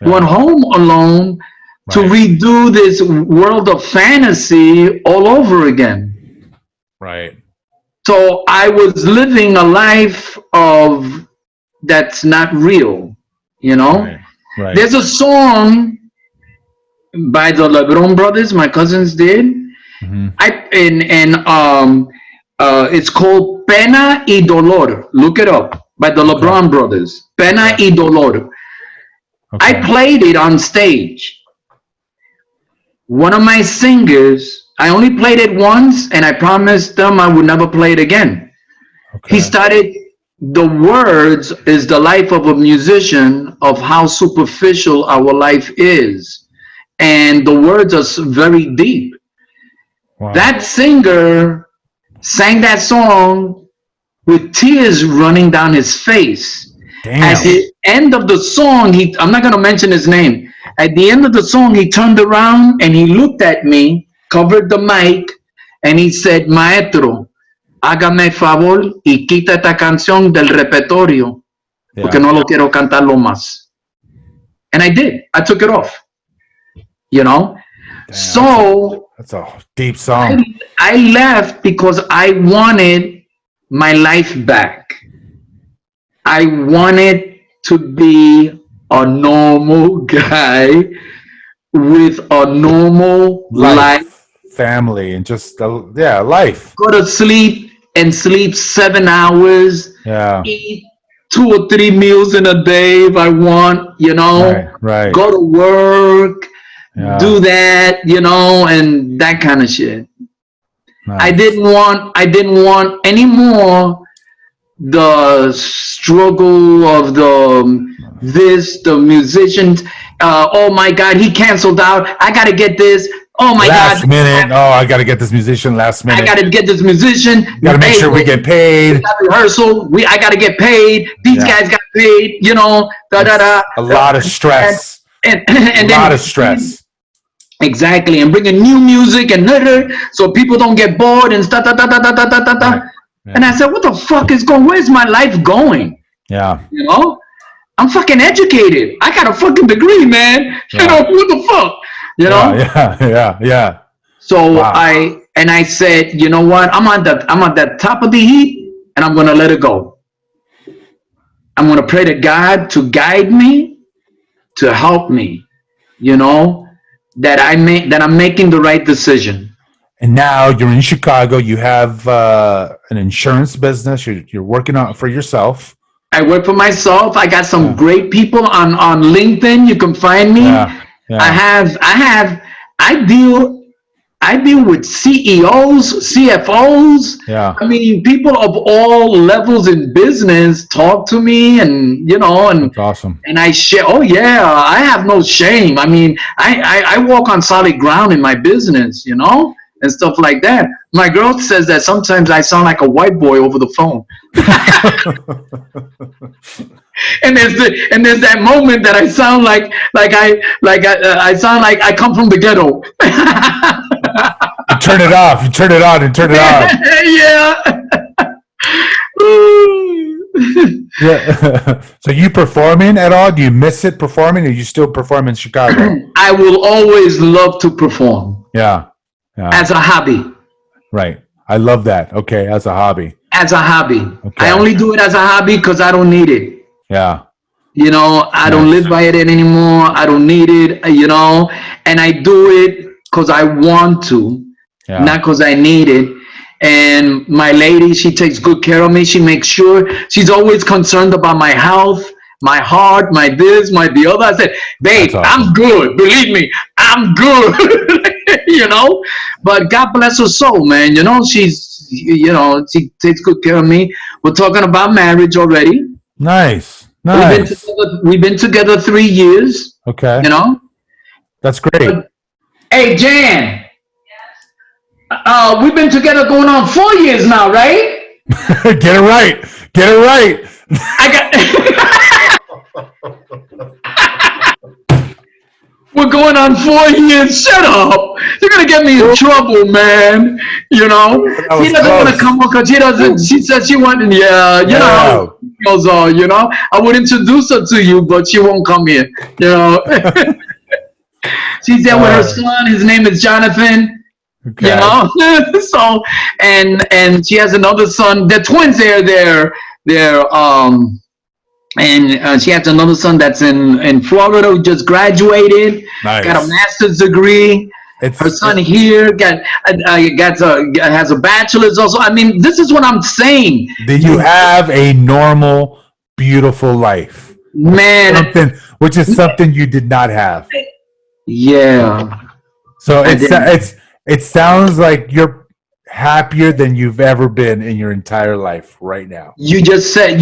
went home alone to Right. redo this world of fantasy all over again. Right. So I was living a life of that's not real, Right. Right. There's a song by the Lebron brothers, my cousins did. Mhm. It's called Pena y Dolor. Look it up. by the Okay. Lebron brothers. Pena Okay. y Dolor. I Okay. played it on stage. One of my singers, I only played it once and I promised them I would never play it again. He Okay. started, the words is the life of a musician, of how superficial our life is. And the words are very deep. Wow. That singer sang that song with tears running down his face. At Damn. the end of the song, I'm not going to mention his name. At the end of the song, he turned around and he looked at me, covered the mic, and he said, Maestro, hágame favor y quita esta canción del repertorio, porque Yeah. no lo quiero cantarlo más. And I did. I took it off, you know? Damn. So That's a deep I, song. I left because I wanted my life back. I wanted to be a normal guy with a normal life. Life, family, and just yeah, life. Go to sleep and sleep 7 hours. Yeah. Eat 2 or 3 meals in a day if I want. Right. Right. Go to work, Yeah. do that, and that kind of shit. I Nice. didn't want. I didn't want any more the struggle of the musicians. Oh my God, he canceled out. I gotta get this. Oh my God, Last minute. Oh, I got to get this musician last I minute. gotta get this musician. Got to make Hey, sure we get paid. got rehearsal. I gotta get paid. These Yeah. guys got paid. Da da da. A lot of stress. And A lot then of stress. exactly, and bringing new music and so people don't get bored and stuff. Right. And I Yeah. said, what the fuck is going? Where's my life going? Yeah. You know, I'm fucking educated. I got a fucking degree, man. Yeah. What the fuck? You know. Yeah. Yeah. Yeah. Yeah. So Wow. I said, you know what? I'm on the top of the heap, and I'm gonna let it go. I'm gonna pray to God to guide me, to help me. You know, that I'm making the right decision. And now you're in Chicago. You have an insurance business. You're working on it for yourself. I work for myself. I got some Yeah. great people on LinkedIn. You can find me. Yeah. I Yeah. have I have I deal with CEOs, CFOs. Yeah. I mean, people of all levels in business talk to me, and That's awesome. and I share. Oh yeah, I have no shame. I mean, I walk on solid ground in my business, and stuff like that. My girl says that sometimes I sound like a white boy over the phone. And there's that moment that I sound I sound like I come from the ghetto. You turn it off. You turn it on and turn it off. Yeah. Yeah. So you performing at all? Do you miss it performing? Or you still perform in Chicago? I will always love to perform Yeah. Yeah. as a hobby. Right. I love that. Okay. As a hobby. As a hobby. Okay. I only do it as a hobby because I don't need it. Yeah. I don't Nice. live by it anymore. I don't need it, and I do it because I want to, Yeah. not because I need it. And my lady, she takes good care of me. She makes sure, she's always concerned about my health, my heart, my this, my the other. I said, babe, That's awesome. I'm good. Believe me, I'm good. But God bless her soul, man. She takes good care of me. We're talking about marriage already. Nice. We've been Nice. together, we've been together 3 years, Okay. But That's great. hey, Jan, we've been together going on 4 years now, right? Get it right. Get it right. I got. We're going on 4 years. Shut up! You're gonna get me in trouble, man. She was doesn't want to close. come because she doesn't. She said she wanted. Yeah, you know how girls are. I would introduce her to you, but she won't come here. She's there with her son. His name is Jonathan. Okay. So and she has another son. They're twins. And she has another son that's in Florida who just graduated, Nice. got a master's degree. Her son here has a bachelor's also. I mean, this is what I'm saying. Do you have a normal beautiful life, Man, which is something you did not have. yeah. So I didn't. it sounds like you're happier than you've ever been in your entire life right now. You just said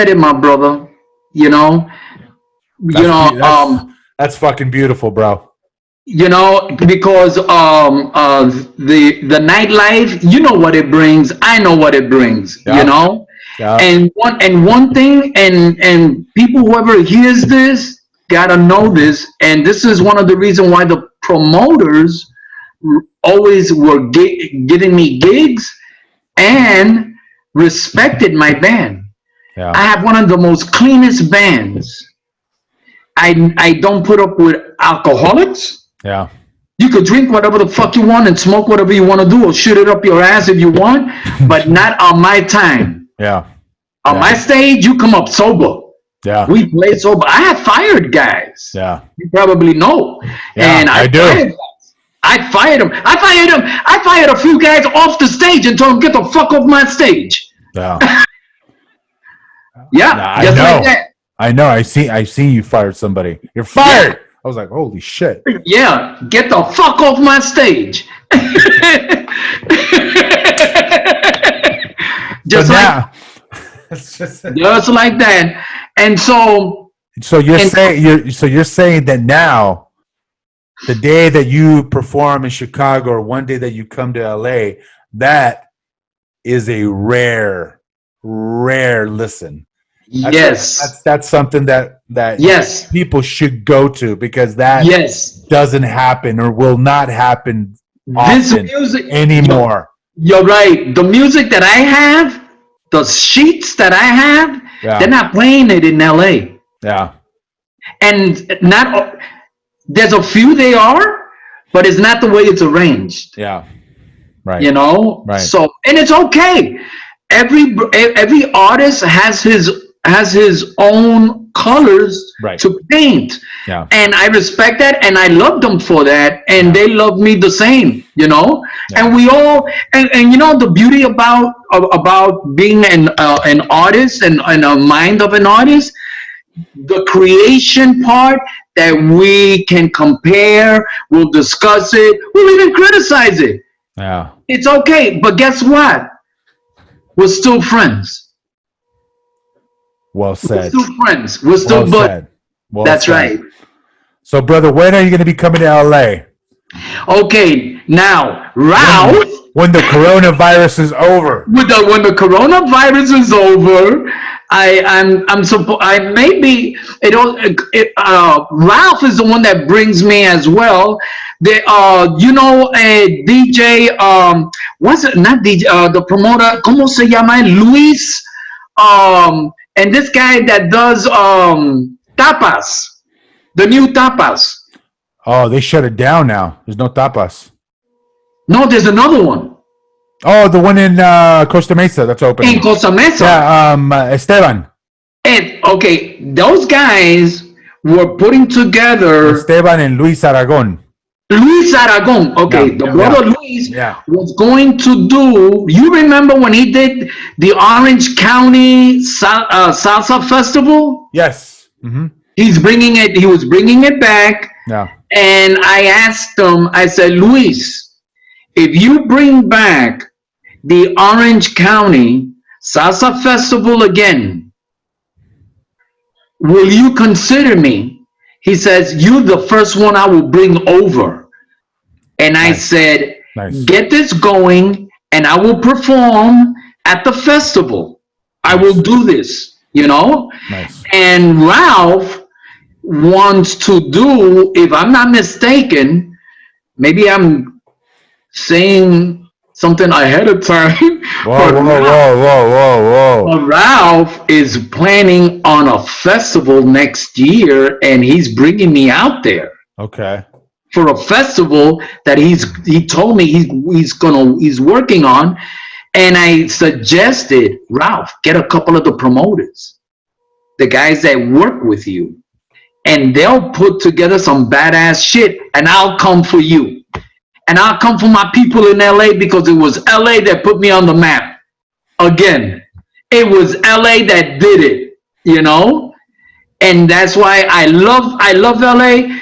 it, my brother. You know, you That's know, be- that's that's fucking beautiful, bro. because the nightlife, you know what it brings. I know what it brings. Yeah, yeah, And one thing, and people, whoever hears this, gotta know this. And this is one of the reasons why the promoters always were giving me gigs and respected my band. yeah, I have one of the most cleanest bands. I don't put up with alcoholics. yeah, You could drink whatever the fuck you want and smoke whatever you want to do or shoot it up your ass if you want, but not on my time. yeah, On yeah, my stage, you come up sober. yeah, We play sober. I have fired guys. yeah, You probably know. yeah. And I I do. fired guys. I fired them. I fired them. I fired a few guys off the stage and told them, get the fuck off my stage. Yeah, Yeah, yeah. I just like know. that. I know. I seen you fired somebody. You're Yeah, fired. I was like, holy shit. yeah. Get the fuck off my stage. So just like now, it's just, just like that. And so so you're and saying you're saying that now, the day that you perform in Chicago or one day that you come to LA, that is a rare listen. yes, That's something that yes, people should go to because that yes. doesn't happen or will not happen This often music, anymore. you're right. The music that I have, the sheets that I have, they're Yeah, not playing it in LA. yeah, And not there's a few they are, but it's not the way it's arranged. yeah. Right, right, So, and it's okay. Every artist has his own colors right. to paint, Yeah, and I respect that, and I love them for that, and yeah, they love me the same. yeah, And we all, and the beauty about being an artist and a mind of an artist, the creation part, that we can compare, we'll discuss it, we'll even criticize it. yeah. It's okay, but guess what? We're still friends. Well We're said. still friends. We're Well still but said. Well that's said. right. So, brother, when are you going to be coming to LA? Okay, now When Ralph, when the coronavirus is over? when the coronavirus is over, I'm supposed I maybe Ralph is the one that brings me as well. The a DJ, what's it, not DJ, the promoter, ¿cómo se llama? Luis, and this guy that does tapas, the new tapas. Oh, they shut it down now. There's no tapas. No, there's another one Oh, the one in Costa Mesa that's in opening. Costa Mesa. Yeah, Esteban. And okay, those guys were putting together Esteban and Luis Aragon. Luis Aragon. Yeah, Okay, the yeah, brother Luis yeah. was going to do. You remember when he did the Orange County Salsa Festival? Yes. Mm-hmm. He's bringing it. He was bringing it back, Yeah. and I asked him. I said, Luis, if you bring back the Orange County Salsa Festival again, will you consider me? He says, you're the first one I will bring over. And I Nice. said, Nice. get this going and I will perform at the festival. I will Nice. do this. Nice. And Ralph wants to do, if I'm not mistaken, maybe I'm saying something ahead of time, Whoa, but whoa, whoa, whoa, whoa, whoa. Ralph is planning on a festival next year, and he's bringing me out there Okay. for a festival that he told me he's working on, and I suggested, Ralph, get a couple of the promoters, the guys that work with you, and they'll put together some badass shit, and I'll come for you. And I'll come for my people in LA, because it was LA that put me on the map. Again, it was LA that did it. you know, and that's why I love LA.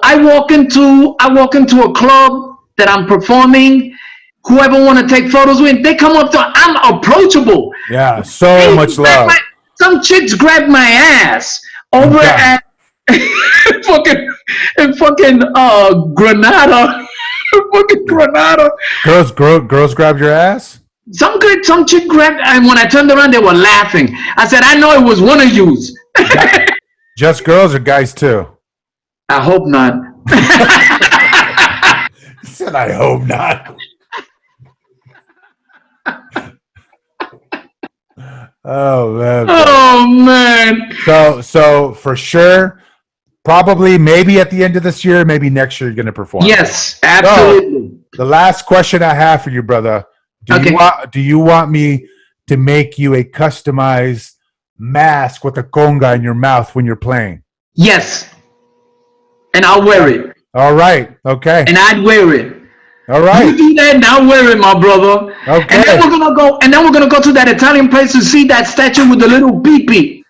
I walk into a club that I'm performing. Whoever want to take photos with, they come up to. I'm approachable. Yeah, so They much grab love. some chicks grab my ass over Yeah. at fucking in fucking Granada, fucking Granada. Girls grab your ass? Some chick grabbed, and when I turned around, they were laughing. I said, I know it was one of yous. That, just girls or guys too? I hope not. He said, I hope not. Oh man. Oh man. So for sure, probably maybe at the end of this year, maybe next year you're gonna perform. Yes, So absolutely. the last question I have for you, brother, Okay. do you want me to make you a customized mask with a conga in your mouth when you're playing? Yes, and I'll wear it, All right. Okay. and I'd wear it. All You right. do that, and I'll wear it, my brother. And then Okay. we're gonna go to that Italian place to see that statue with the little pee.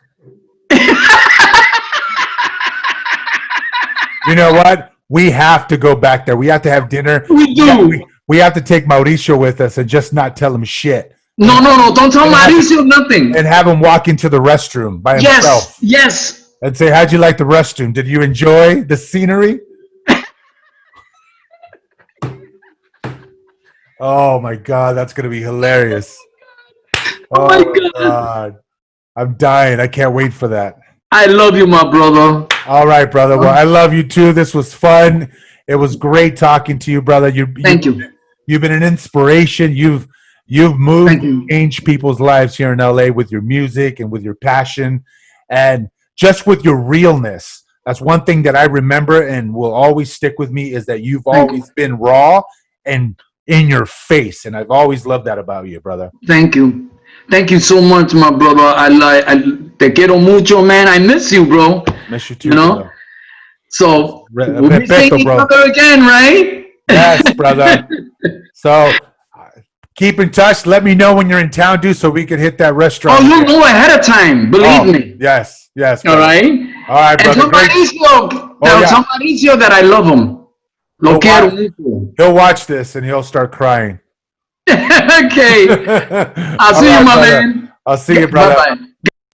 You know what? We have to go back there. We have to have dinner. We We have, do. we have to take Mauricio with us and just not tell him shit. No, no, no. Don't tell And have, Mauricio nothing. and have him walk into the restroom by Yes, himself yes. and say, how'd you like the restroom? Did you enjoy the scenery? Oh my God, that's going to be hilarious. Oh my Oh God. God. I'm dying. I can't wait for that. I love you, my brother. All right, brother. Well, I love you too. This was fun. It was great talking to you, brother. Thank you. You've been an inspiration. You've moved Thank and you. changed people's lives here in LA with your music and with your passion and just with your realness. That's one thing that I remember and will always stick with me is that you've Thank you. always been raw and in your face, and I've always loved that about you, brother. Thank you. Thank you so much, my brother. Te quiero mucho, man. I miss you, bro. Miss you You too, know? brother. So we'll be seeing Respeto, each bro. other again, right? Yes, brother. So keep in touch. Let me know when you're in town, dude, so we can hit that restaurant. Oh, you'll again. know ahead of time. Believe me. Yes, yes. All Brother. right? All right, And brother. tell Great. Mauricio, Oh, yeah. tell Mauricio that I love him. Lo He'll quiero watch, mucho. he'll watch this and he'll start crying. Okay. I'll All see you, right, my brother. man. I'll see you, Bye brother. bye.